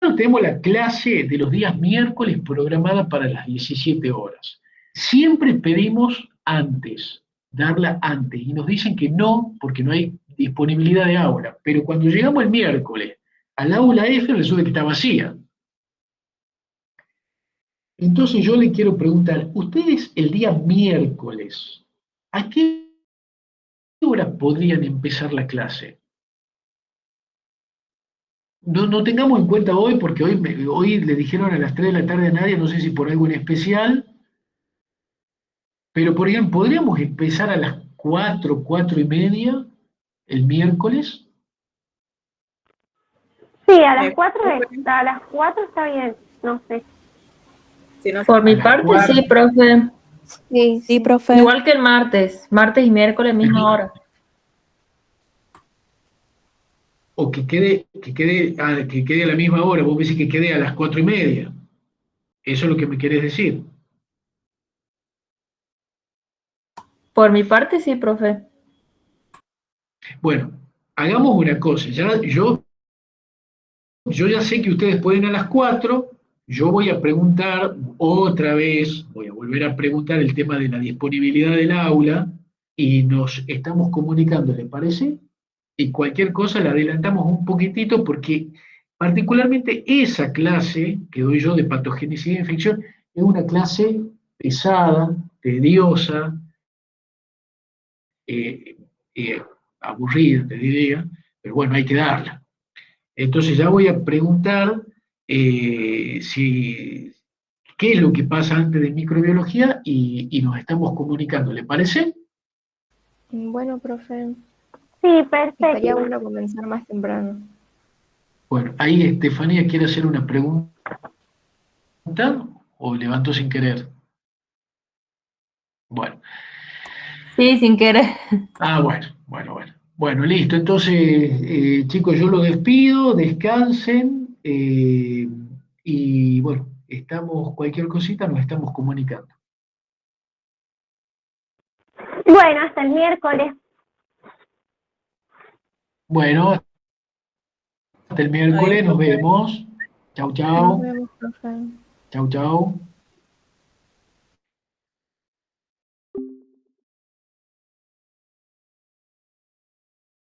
tenemos la clase de los días miércoles programada para las 17 horas. Siempre pedimos antes, darla antes, y nos dicen que no, porque no hay disponibilidad de aula. Pero cuando llegamos el miércoles al aula F, resulta que está vacía. Entonces yo le quiero preguntar, ustedes el día miércoles, ¿a qué hora podrían empezar la clase? No tengamos en cuenta hoy, porque hoy le dijeron a las 3 de la tarde a nadie, no sé si por algo en especial, pero por ejemplo, ¿podríamos empezar a las 4, 4:30 el miércoles? Sí, a las Me- 4 está bien, no sé. Si no, Por mi las parte, 4. sí, profe. Sí, profe. Igual que el martes y miércoles, misma hora. O que quede a la misma hora, vos me decís que quede a las 4:30. Eso es lo que me querés decir. Por mi parte, sí, profe. Bueno, hagamos una cosa. Yo ya sé que ustedes pueden a las 4. Yo voy a preguntar otra vez, voy a volver a preguntar el tema de la disponibilidad del aula y nos estamos comunicando, ¿les parece? Y cualquier cosa la adelantamos un poquitito porque particularmente esa clase que doy yo de patogenicidad de infección es una clase pesada, tediosa, eh, aburrida, te diría, pero bueno, hay que darla. Entonces ya voy a preguntar qué es lo que pasa antes de microbiología y nos estamos comunicando, ¿le parece? Bueno, profe, Sí, estaría perfecto. bueno comenzar más temprano. Bueno, ahí Estefanía quiere hacer una pregunta o levantó sin querer. Bueno, Sí, sin querer. bueno. Bueno, listo. Entonces, chicos, yo los despido, descansen y bueno, cualquier cosita nos estamos comunicando. Bueno, hasta el miércoles. Bueno, hasta el Adiós, miércoles, nos profe. vemos. Chau, Nos chau. vemos, profe. Chau, chau.